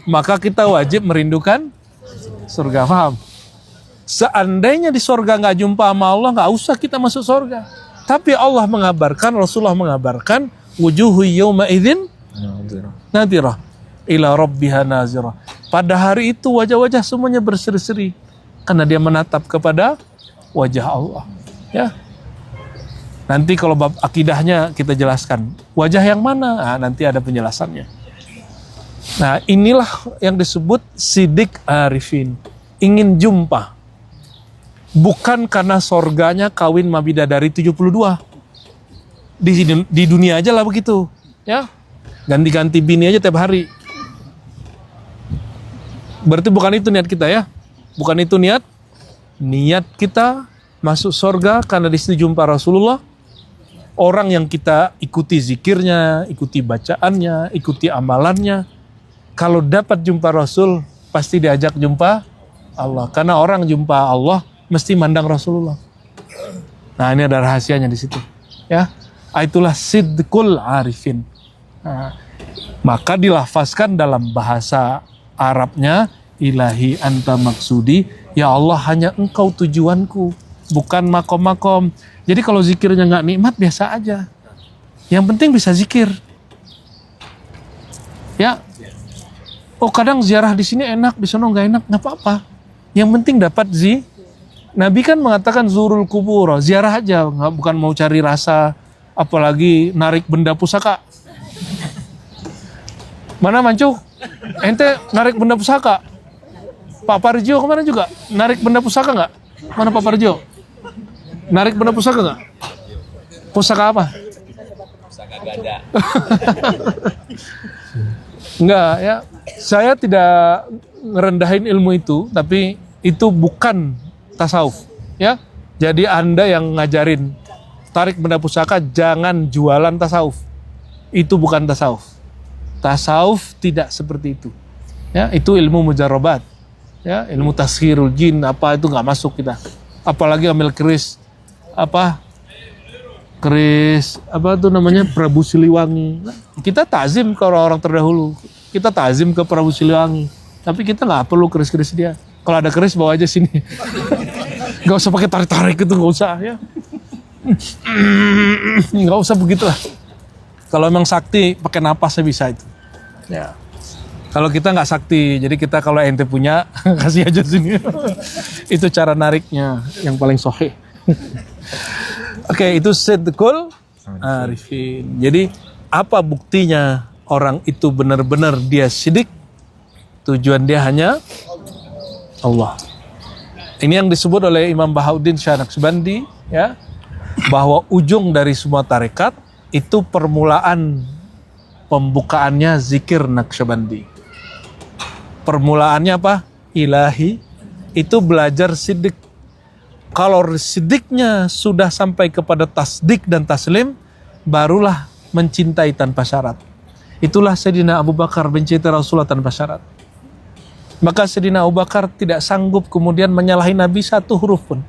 maka kita wajib merindukan surga. Paham? Seandainya di sorga nggak jumpa sama Allah, nggak usah kita masuk sorga. Tapi Allah mengabarkan, Rasulullah mengabarkan, wujuhu yawma idzin nadirah ila rabbiha nazirah. Pada hari itu wajah-wajah semuanya berseri-seri karena dia menatap kepada wajah Allah. Ya. Nanti kalau bab akidahnya kita jelaskan. Wajah yang mana? Nah, nanti ada penjelasannya. Nah, inilah yang disebut sidik arifin. Ingin jumpa. Bukan karena sorganya kawin mabidadari 72. Di dunia aja lah begitu, ya ganti-ganti bini aja tiap hari. Berarti bukan itu niat kita ya, bukan itu niat kita masuk surga karena di situ jumpa Rasulullah. Orang yang kita ikuti zikirnya, ikuti bacaannya, ikuti amalannya. Kalau dapat jumpa Rasul, pasti diajak jumpa Allah. Karena orang jumpa Allah mesti mandang Rasulullah. Nah, ini ada rahasianya di situ, ya. Itulah sidqul arifin. Nah, maka dilafazkan dalam bahasa Arabnya, ilahi anta maksudi, ya Allah hanya engkau tujuanku, bukan makom-makom. Jadi kalau zikirnya nggak nikmat biasa aja. Yang penting bisa zikir. Ya. Oh kadang ziarah di sini enak, di sana nggak enak, nggak apa-apa. Yang penting dapat Nabi kan mengatakan zurul kubur, ziarah aja, bukan mau cari rasa. Apalagi narik benda pusaka. Mana Mancu? Ente narik benda pusaka? Pak Parjo kemana juga? Narik benda pusaka nggak? Mana Pak Parjo? Narik benda pusaka nggak? Pusaka apa? Enggak ya, saya tidak ngerendahin ilmu itu, tapi itu bukan tasawuf ya. Jadi Anda yang ngajarin tarik benda pusaka jangan jualan tasawuf. Itu bukan tasawuf. Tasawuf tidak seperti itu. Ya, itu ilmu mujarrabat. Ya, ilmu tasghirul jin apa itu nggak masuk kita. Apalagi ambil keris apa itu namanya Prabu Siliwangi. Kita takzim ke orang-orang terdahulu. Kita takzim ke Prabu Siliwangi. Tapi kita nggak perlu keris-keris dia. Kalau ada keris bawa aja sini. Nggak usah pakai tarik-tarik itu, nggak usah ya. Nggak usah begitulah. Kalau emang sakti pakai napasnya bisa itu. Ya. Kalau kita nggak sakti, jadi kita kalau ente punya kasih aja sini. Itu cara nariknya yang paling sahih. Oke, itu sidqul arifin. Jadi apa buktinya orang itu benar-benar dia sidik? Tujuan dia hanya Allah. Ini yang disebut oleh Imam Bahauddin Shah Naqsyabandi ya, bahwa ujung dari semua tarekat itu permulaan pembukaannya zikir Naqsyabandi. Permulaannya apa? Ilahi. Itu belajar sidik. Kalau sidiknya sudah sampai kepada tasdik dan taslim, barulah mencintai tanpa syarat. Itulah Sayyidina Abu Bakar mencintai Rasulullah tanpa syarat. Maka Sayyidina Abu Bakar tidak sanggup kemudian menyalahi Nabi satu huruf pun.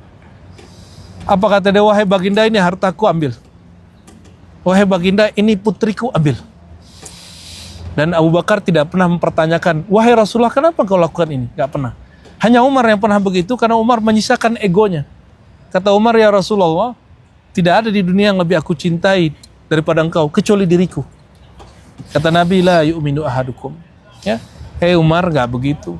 Apa kata dia? Wahai baginda, ini hartaku, ambil. Wahai baginda, ini putriku, ambil. Dan Abu Bakar tidak pernah mempertanyakan, wahai Rasulullah, kenapa kau lakukan ini? Gak pernah. Hanya Umar yang pernah begitu, karena Umar menyisakan egonya. Kata Umar, ya Rasulullah, tidak ada di dunia yang lebih aku cintai daripada engkau, kecuali diriku. Kata Nabi, la yu'minu ahadukum. Ya, hei Umar, gak begitu.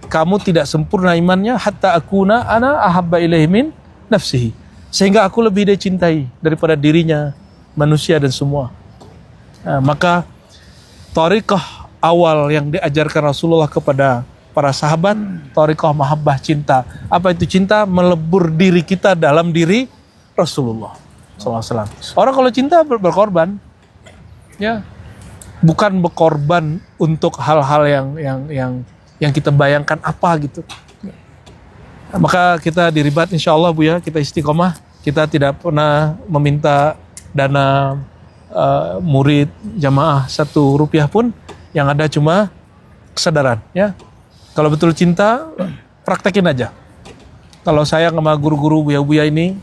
Kamu tidak sempurna imannya, hatta akuna ana ahabba ilaihi min nafsihi. Sehingga aku lebih dia cintai daripada dirinya, manusia dan semua. Nah, maka thariqah awal yang diajarkan Rasulullah kepada para sahabat, thariqah mahabbah, cinta. Apa itu cinta? Melebur diri kita dalam diri Rasulullah SAW. Orang kalau cinta berkorban, ya, bukan berkorban untuk hal-hal yang kita bayangkan apa gitu. Maka kita diribat insya Allah Bu ya, kita istiqomah, kita tidak pernah meminta dana murid jamaah 1 rupiah pun, yang ada cuma kesadaran ya. Kalau betul cinta, praktekin aja. Kalau saya sama guru-guru buya-buya ini,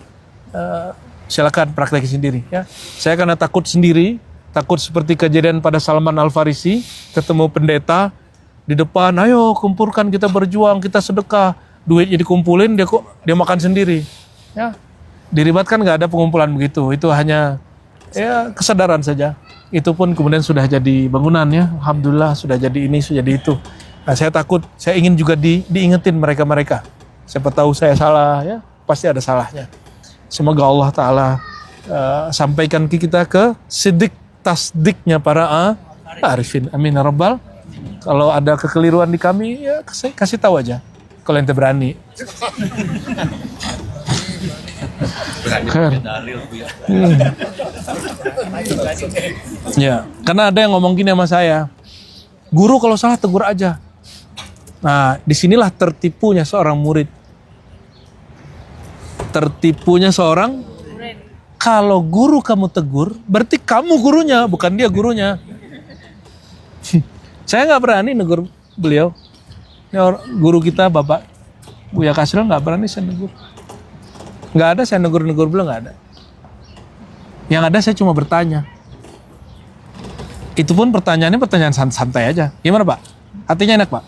silakan praktekin sendiri ya. Saya karena takut sendiri, takut seperti kejadian pada Salman Al-Farisi, ketemu pendeta di depan, ayo kumpulkan, kita berjuang, kita sedekah, duitnya dikumpulin, dia makan sendiri ya. Diribatkan nggak ada pengumpulan begitu, itu hanya ya kesadaran saja. Itu pun kemudian sudah jadi bangunan ya, alhamdulillah sudah jadi ini, sudah jadi itu. Nah, saya takut, saya ingin juga diingetin mereka-mereka. Siapa tahu saya salah ya, pasti ada salahnya. Semoga Allah Ta'ala sampaikan kita ke sidik tasdiknya para arifin. Amin ya Rabbal. Kalau ada kekeliruan di kami, ya kasih tahu aja. Kalau ente berani. Ya, karena ada yang ngomong gini sama saya, guru kalau salah tegur aja. Nah, disinilah tertipunya seorang murid. Tertipunya seorang, kalau guru kamu tegur, berarti kamu gurunya, bukan dia gurunya. Saya nggak berani negur beliau. Ini guru kita Bapak Buya Kasril, nggak berani saya negur. Nggak ada saya negur-negur beliau, nggak ada. Yang ada saya cuma bertanya. Itu pun pertanyaannya pertanyaan santai aja. Gimana Pak? Hatinya enak Pak?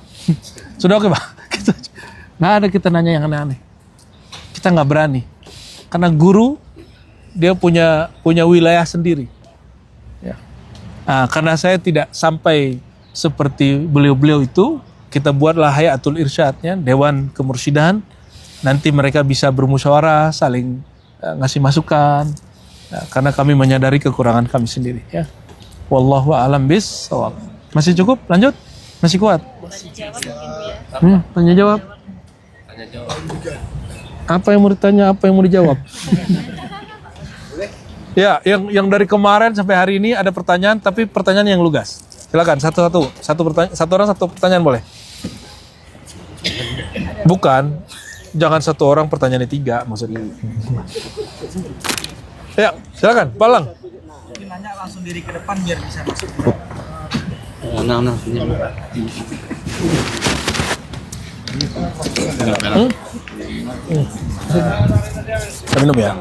Sudah oke Pak? Gitu. Nggak ada kita nanya yang aneh-aneh. Kita nggak berani. Karena guru dia punya wilayah sendiri. Ya. Nah, karena saya tidak sampai seperti beliau-beliau itu, kita buatlah hayatul irsyadnya, dewan kemursyidaan. Nanti mereka bisa bermusyawarah, saling ngasih masukan. Ya, karena kami menyadari kekurangan kami sendiri. Ya. Wallahu a'lam bis-shawab. Masih cukup? Lanjut? Masih kuat? Tanya jawab. Tanya jawab. Apa yang mau ditanya? Apa yang mau dijawab? Ya, yang dari kemarin sampai hari ini ada pertanyaan, tapi pertanyaan yang lugas. Silakan satu orang satu pertanyaan boleh. Bukan, jangan satu orang pertanyaannya 3 maksudnya. Ya, silakan, Palang. Nanya langsung diri ke depan biar bisa masuk. Kita minum ya.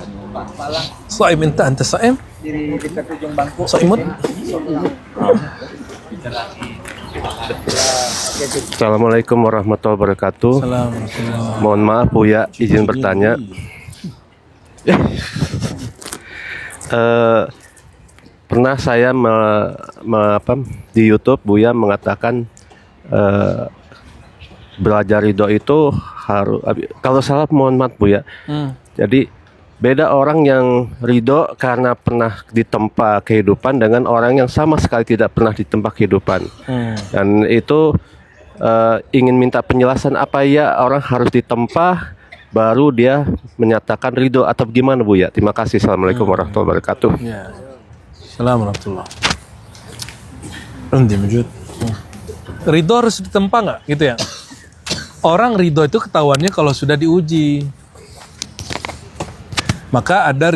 Saim anta anta saim. Diri dekat ujung bangku. Saimut. Assalamualaikum warahmatullahi wabarakatuh. Assalamualaikum. Mohon maaf Buya, izin bertanya. Pernah saya di YouTube Buya mengatakan belajar ridho itu harus, kalau salah mohon maaf Buya. Jadi beda orang yang ridho karena pernah ditempa kehidupan dengan orang yang sama sekali tidak pernah ditempa kehidupan. Dan itu ingin minta penjelasan apa ya orang harus ditempa baru dia menyatakan ridho atau gimana Bu ya? Terima kasih. Assalamualaikum warahmatullahi wabarakatuh. Ya. Assalamualaikum warahmatullahi. Ridho harus ditempa nggak gitu ya? Orang ridho itu ketahuannya kalau sudah diuji. Maka ada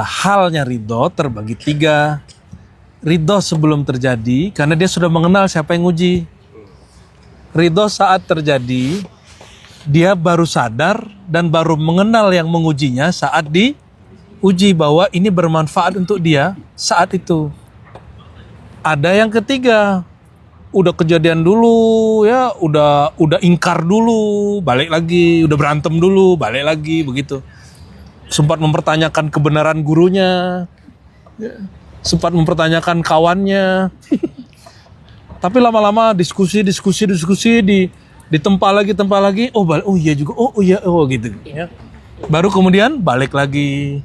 halnya ridho terbagi 3. Ridho sebelum terjadi karena dia sudah mengenal siapa yang uji. Ridho saat terjadi dia baru sadar dan baru mengenal yang mengujinya saat diuji bahwa ini bermanfaat untuk dia saat itu. Ada yang ketiga, udah kejadian dulu ya, udah ingkar dulu, balik lagi, udah berantem dulu, balik lagi begitu. Sempat mempertanyakan kebenaran gurunya, sempat mempertanyakan kawannya, tapi lama-lama diskusi ditempa lagi, oh iya juga, oh gitu, ya. Baru kemudian balik lagi,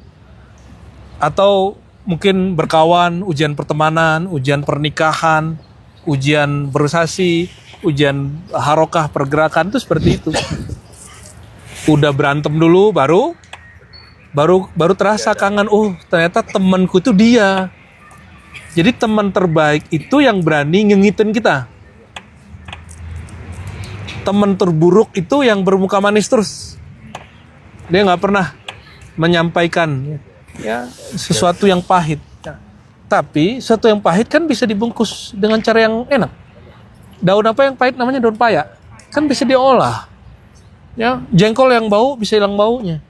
atau mungkin berkawan, ujian pertemanan, ujian pernikahan, ujian berusasi, ujian harokah pergerakan itu seperti itu. Udah berantem dulu, baru terasa kangen. Oh ternyata temanku itu dia. Jadi teman terbaik itu yang berani ngengitin kita. Teman terburuk itu yang bermuka manis terus. Dia nggak pernah menyampaikan ya sesuatu yang pahit. Tapi sesuatu yang pahit kan bisa dibungkus dengan cara yang enak. Daun apa yang pahit namanya daun paya. Kan bisa diolah. Ya, jengkol yang bau bisa hilang baunya.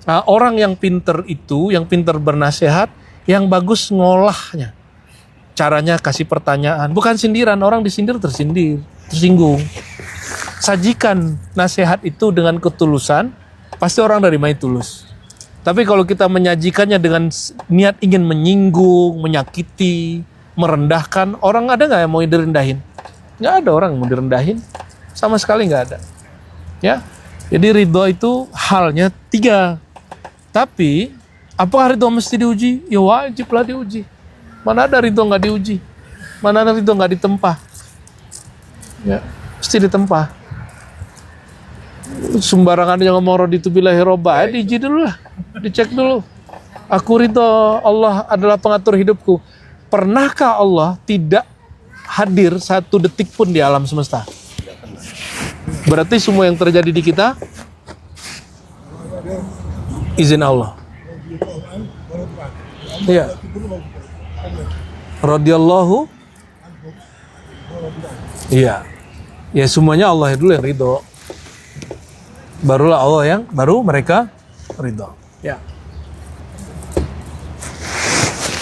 Nah, orang yang pinter itu, yang pinter bernasihat, yang bagus ngolahnya. Caranya kasih pertanyaan, bukan sindiran. Orang disindir tersinggung. Sajikan nasihat itu dengan ketulusan, pasti orang dari mai tulus. Tapi kalau kita menyajikannya dengan niat ingin menyinggung, menyakiti, merendahkan, orang ada nggak yang mau direndahin? Nggak ada orang yang mau direndahin, sama sekali nggak ada. Ya, jadi ridho itu halnya 3. Tapi apakah ridho mesti diuji? Ya wajiblah diuji. Mana ada ridho nggak diuji? Mana ada ridho nggak ditempa? Ya, mesti ditempa. Sembarangan yang ngomong raditu billahi robba, diuji dulu lah, dicek dulu. Aku ridho Allah adalah pengatur hidupku. Pernahkah Allah tidak hadir 1 detik pun di alam semesta? Berarti semua yang terjadi di kita izin Allah. Iya. Radhiyallahu. Iya. Ya semuanya Allah dulu yang ridho. Barulah Allah baru mereka ridho. Ya.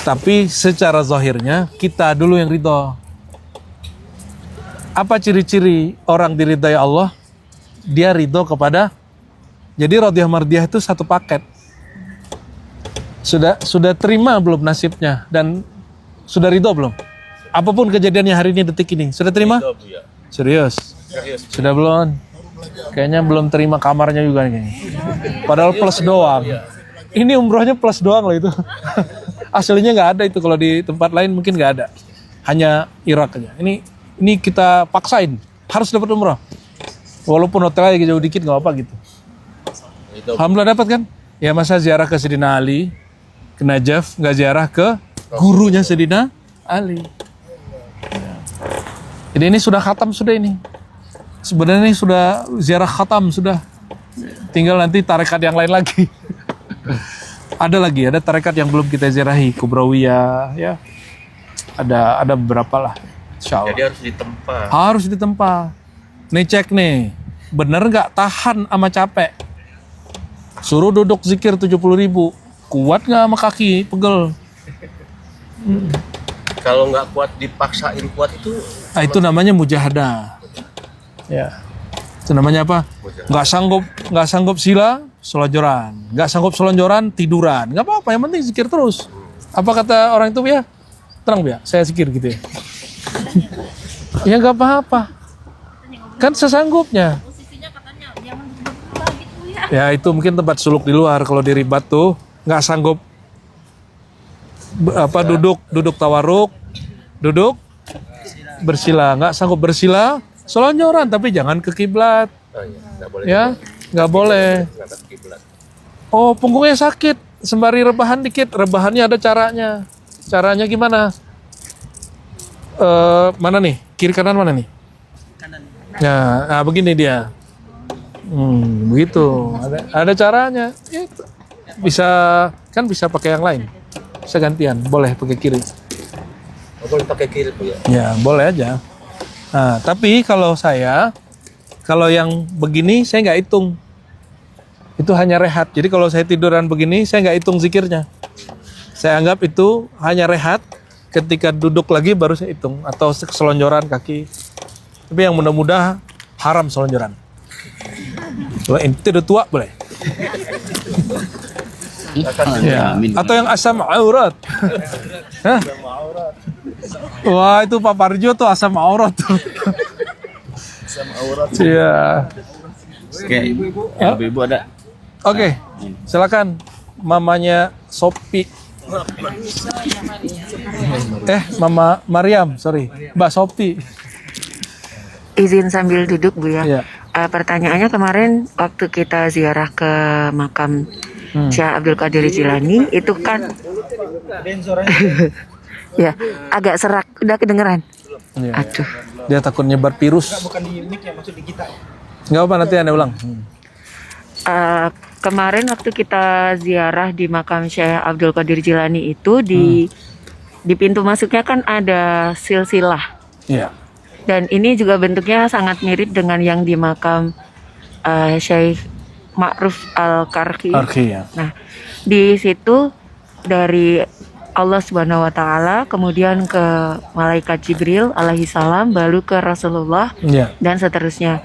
Tapi secara zahirnya kita dulu yang ridho. Apa ciri-ciri orang diridhai Allah? Dia ridho kepada. Jadi radhiyah mardiyah itu satu paket. Sudah terima belum nasibnya dan sudah ridho belum? Apapun kejadiannya hari ini detik ini, sudah terima? Serius? Sudah belum? Kayaknya belum terima kamarnya juga kayaknya. Padahal plus doang. Ini umrohnya plus doang loh itu. Aslinya nggak ada itu, kalau di tempat lain mungkin nggak ada. Hanya Irak aja. Ini kita paksain harus dapat umroh. Walaupun hotelnya jauh dikit nggak apa gitu. Alhamdulillah dapat kan? Ya masa ziarah ke Sidina Ali ke Najaf, nggak ziarah ke gurunya Sayyidina Ali. Jadi ini sudah khatam sudah ini. Sebenarnya ini sudah ziarah khatam sudah. Tinggal nanti tarekat yang lain lagi. Ada tarekat yang belum kita ziarahi, Kubrawiyah ya. Ada beberapa lah. Insyaallah. Jadi harus ditempa. Harus ditempa. Nih cek nih, bener nggak tahan sama capek? Suruh duduk zikir 70.000, kuat nggak sama kaki pegel? Kalau nggak kuat dipaksain kuat itu Nah, itu namanya mujahadah. Ya, itu namanya apa? Nggak sanggup sila, selonjoran. Nggak sanggup selonjoran, tiduran. Nggak apa-apa, yang penting zikir terus. Apa kata orang itu ya? Tenang ya, saya zikir gitu ya. Ya nggak apa-apa. Kan sesanggupnya. Ya itu mungkin tempat suluk di luar. Kalau di ribat tuh nggak sanggup duduk tawaruk, duduk bersila, nggak sanggup bersila, selonjoran tapi jangan ke kiblat. Ya nggak boleh. Oh punggungnya sakit, sembari rebahan dikit. Rebahannya ada caranya. Caranya gimana? Mana nih? Kiri kanan mana nih? Ya, nah begini dia. Begitu. Ada caranya. Ya, bisa pakai yang lain. Bisa gantian. Boleh pakai kiri. boleh pakai kiri Bu ya. Ya, boleh aja. Nah, tapi kalau yang begini saya nggak hitung. Itu hanya rehat. Jadi kalau saya tiduran begini, saya nggak hitung zikirnya. Saya anggap itu hanya rehat. Ketika duduk lagi baru saya hitung. Atau selonjoran kaki. Tapi yang mudah-mudahan haram selonjoran. Kalau ente udah tua boleh. Ya. Atau yang asam aurat. Hah? Wah itu Pak Parjo tuh asam aurat tuh. Asam aurat. Iya. Oke, ibu-ibu ada. Oke, silakan mamanya Sopi. Mama Mariam, sorry, Mbak Sopi. Izin sambil duduk Bu ya. Iya. Pertanyaannya kemarin waktu kita ziarah ke makam Syekh Abdul Qadir Jilani itu kan ya agak serak, udah kedengeran. Iya. Aduh. Dia takut nyebar virus. Bukan di mic ya, maksud di kita. Nggak apa nanti Anda ulang. Kemarin waktu kita ziarah di makam Syekh Abdul Qadir Jilani itu di pintu masuknya kan ada silsilah. Iya. Dan ini juga bentuknya sangat mirip dengan yang di makam Syekh Ma'ruf Al-Karhi. Ya. Nah, di situ dari Allah Subhanahu wa taala, kemudian ke malaikat Jibril alaihi salam, baru ke Rasulullah Iya. dan seterusnya.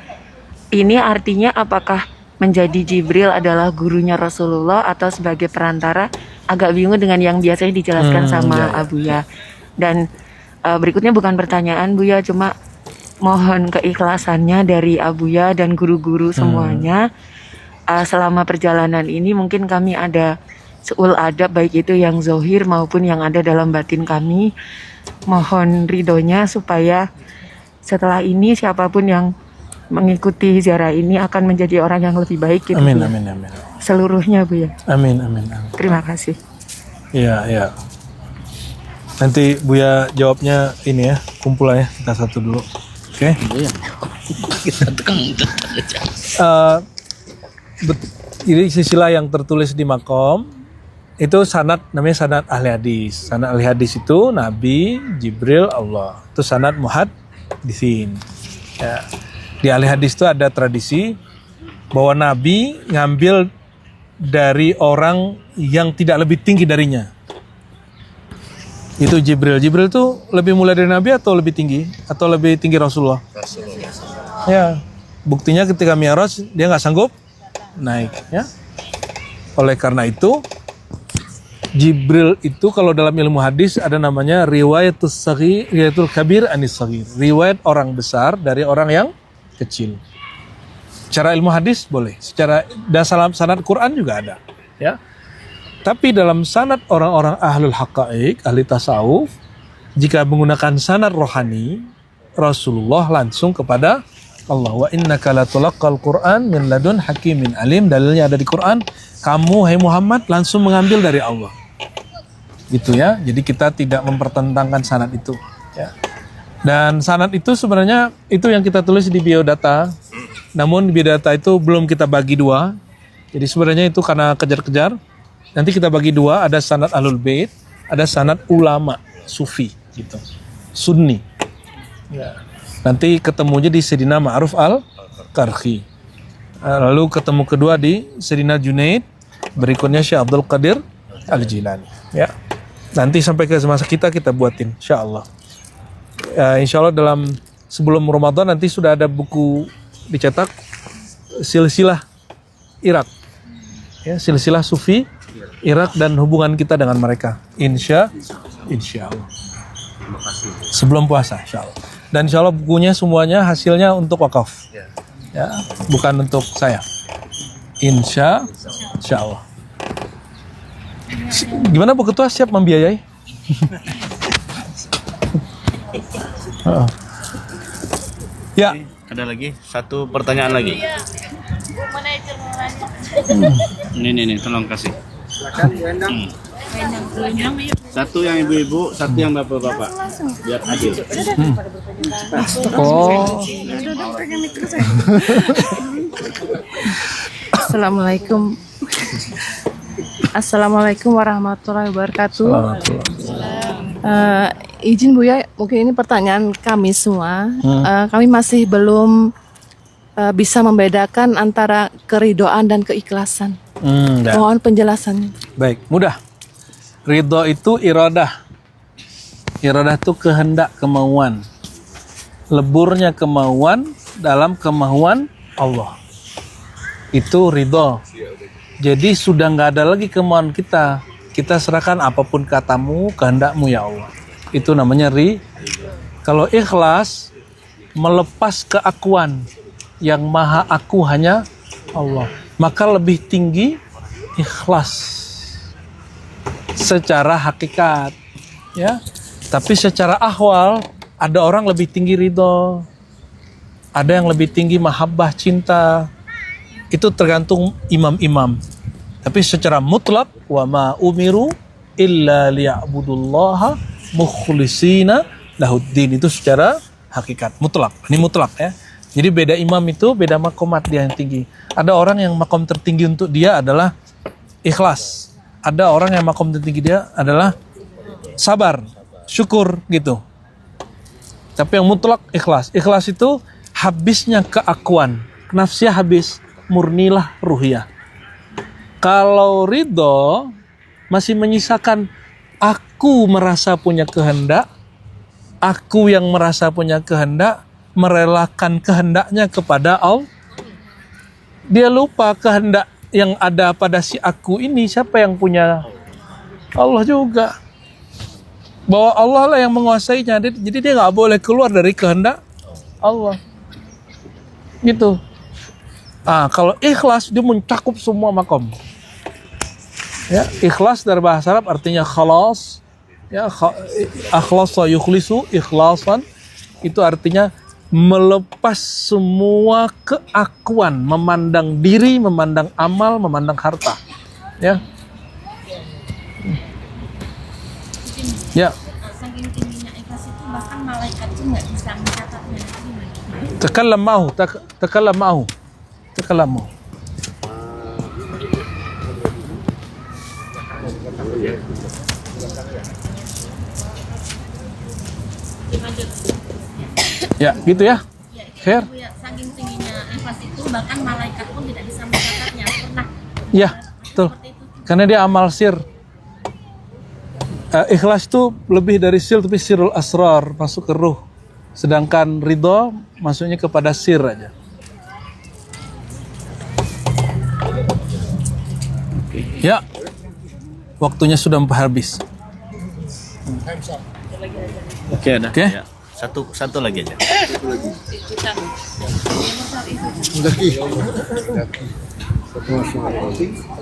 Ini artinya apakah menjadi Jibril adalah gurunya Rasulullah atau sebagai perantara? Agak bingung dengan yang biasanya dijelaskan sama Abuya. Dan berikutnya bukan pertanyaan Buya, cuma mohon keikhlasannya dari Abuya dan guru-guru semuanya. Selama perjalanan ini mungkin kami ada suul adab, baik itu yang zohir maupun yang ada dalam batin kami. Mohon ridhonya supaya setelah ini siapapun yang mengikuti ziarah ini akan menjadi orang yang lebih baik gitu. Amin, Bu ya. amin. Seluruhnya Bu ya. Amin. Terima kasih. Iya. Nanti Buya jawabnya ini ya, kumpulan ya, kita satu dulu. Oke? Ini silsilah yang tertulis di makom itu sanad, namanya sanad ahli hadis. Sanad ahli hadis itu Nabi, Jibril, Allah. Itu sanad muhaddisin. Ya. Di ahli hadis itu ada tradisi bahwa Nabi ngambil dari orang yang tidak lebih tinggi darinya. Itu Jibril. Jibril itu lebih mulia dari Nabi atau lebih tinggi? Atau lebih tinggi Rasulullah? Ya. Buktinya ketika Mi'raj dia nggak sanggup naik. Ya. Oleh karena itu Jibril itu kalau dalam ilmu hadis ada namanya riwayatul saghir, riwayatul kabir anis saghir. Riwayat orang besar dari orang yang kecil. Secara ilmu hadis boleh, secara dalam sanad Quran juga ada, ya. Tapi dalam sanad orang-orang ahlul haqaiq, ahli tasawuf, jika menggunakan sanad rohani, Rasulullah langsung kepada Allah. Wa innaka latulaqqal Qur'an min ladun hakimin alim. Dalilnya ada di Quran. Kamu hai Muhammad langsung mengambil dari Allah. gitu ya. Jadi kita tidak mempertentangkan sanad itu ya. Dan sanad itu sebenarnya itu yang kita tulis di biodata. Namun biodata itu belum kita bagi dua. Jadi sebenarnya itu karena kejar-kejar. Nanti kita bagi dua, ada sanad Ahlul Bait, ada sanad ulama sufi gitu. Sunni. Ya. Nanti ketemunya di Sayyidina Ma'ruf al-Karhi. Lalu ketemu kedua di Sayyidina Junaid, berikutnya Syekh Abdul Qadir Al-Jilani. Ya. Nanti sampai ke masa kita buatin insyaallah. Insyaallah dalam sebelum Ramadan nanti sudah ada buku dicetak silsilah Irak. Ya, silsilah Sufi Irak dan hubungan kita dengan mereka. Insyaallah. Sebelum puasa insyaallah. Dan insyaallah bukunya semuanya hasilnya untuk wakaf. Ya, bukan untuk saya. Insyaallah. Gimana Bu Ketua, siap membiayai? Ya. Ada lagi satu pertanyaan lagi. Ini tolong kasih. Satu yang ibu-ibu, satu yang bapak-bapak. Biar adil. Oh. Assalamualaikum warahmatullahi wabarakatuh. Izin Buya, mungkin ini pertanyaan kami semua. Kami masih belum bisa membedakan antara keridoan dan keikhlasan. Mohon penjelasannya. Baik, mudah. Ridho itu iradah. Iradah itu kehendak, kemauan. Leburnya kemauan dalam kemauan Allah. Itu ridho. Jadi sudah nggak ada lagi kemauan kita. Kita serahkan apapun katamu, kehendakmu ya Allah. Itu namanya Kalau ikhlas, melepas keakuan. Yang maha aku hanya Allah. Maka lebih tinggi ikhlas. Secara hakikat. Ya. Tapi secara ahwal, ada orang lebih tinggi ridho. Ada yang lebih tinggi mahabbah, cinta. Itu tergantung imam-imam. Tapi secara mutlak, wa ma umiru illa liya'budullaha mukhlisina lahuddin, itu secara hakikat mutlak. Ini mutlak ya. Jadi beda imam itu beda makomat dia yang tinggi. Ada orang yang makom tertinggi untuk dia adalah ikhlas. Ada orang yang makom tertinggi dia adalah sabar, syukur gitu. Tapi yang mutlak ikhlas. Ikhlas itu habisnya keakuan. Nafsiyah habis, murnilah ruhiyah. Kalau ridho masih menyisakan aku merasa punya kehendak, aku yang merasa punya kehendak, merelakan kehendaknya kepada Allah. Dia lupa kehendak yang ada pada si aku ini siapa yang punya? Allah juga. Bahwa Allah lah yang menguasainya. Jadi dia nggak boleh keluar dari kehendak Allah. Gitu. Kalau ikhlas dia mencakup semua makom. Ya, ikhlas dari bahasa Arab artinya khalas. Ya, akhlasa yukhlisu ikhlasan itu artinya melepas semua keakuan, memandang diri, memandang amal, memandang harta. Ya. Ya. Saking tingginya ikhlas itu bahkan malaikat itu nggak bisa mencatatnya. Takallam ma'hu. Ya, gitu ya. Khair. Ya, saking tingginya ikhlas itu bahkan malaikat pun tidak bisa mencatatnya. Pernah. Ya, betul. Karena dia amal sir. Ikhlas itu lebih dari sir, tapi sirul asrar, masuk ke ruh. Sedangkan ridho masuknya kepada sir aja. Ya, waktunya sudah habis. Oke, ada. Oke. Ya. Satu lagi aja.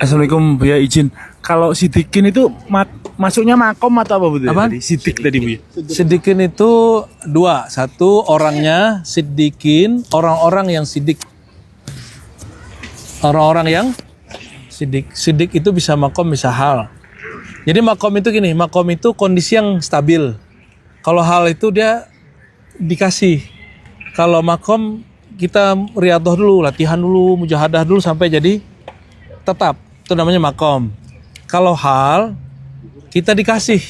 Assalamualaikum Buya, izin. Kalau sidikin itu masuknya makom atau apa betul? Apa? Sidik tadi Buya. Sidikin itu dua. Satu orangnya sidikin, orang-orang yang sidik. Orang-orang yang sidik. Sidik itu bisa makom, bisa hal. Jadi makom itu gini, makom itu kondisi yang stabil. Kalau hal itu dia dikasih. Kalau makom kita riyadhah dulu, latihan dulu, mujahadah dulu sampai jadi tetap. Itu namanya makom. Kalau hal kita dikasih.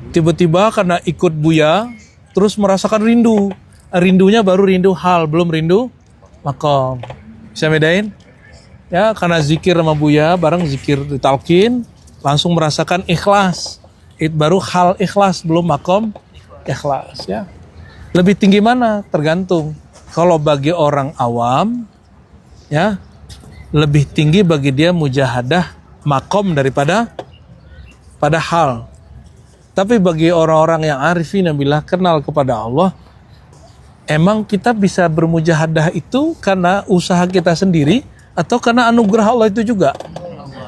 Tiba-tiba karena ikut Buya terus merasakan rindu. Rindunya baru rindu hal, belum rindu makom. Bisa bedain? Ya, karena zikir sama Buya, bareng zikir ditalkin, langsung merasakan ikhlas. Itu baru hal ikhlas, belum makom ikhlas ya. Lebih tinggi mana? Tergantung. Kalau bagi orang awam ya, lebih tinggi bagi dia mujahadah makom daripada pada hal. Tapi bagi orang-orang yang arifin yang bila kenal kepada Allah, emang kita bisa bermujahadah itu karena usaha kita sendiri atau karena anugerah Allah itu juga.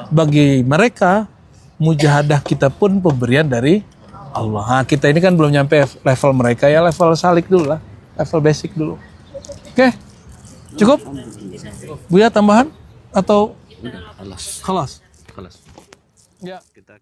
Bagi mereka, mujahadah kita pun pemberian dari Allah. Nah, kita ini kan belum nyampe level mereka ya, level salik dulu lah, level basic dulu. Oke, cukup? Buya tambahan atau? Khalas. Kelas. Ya. Kita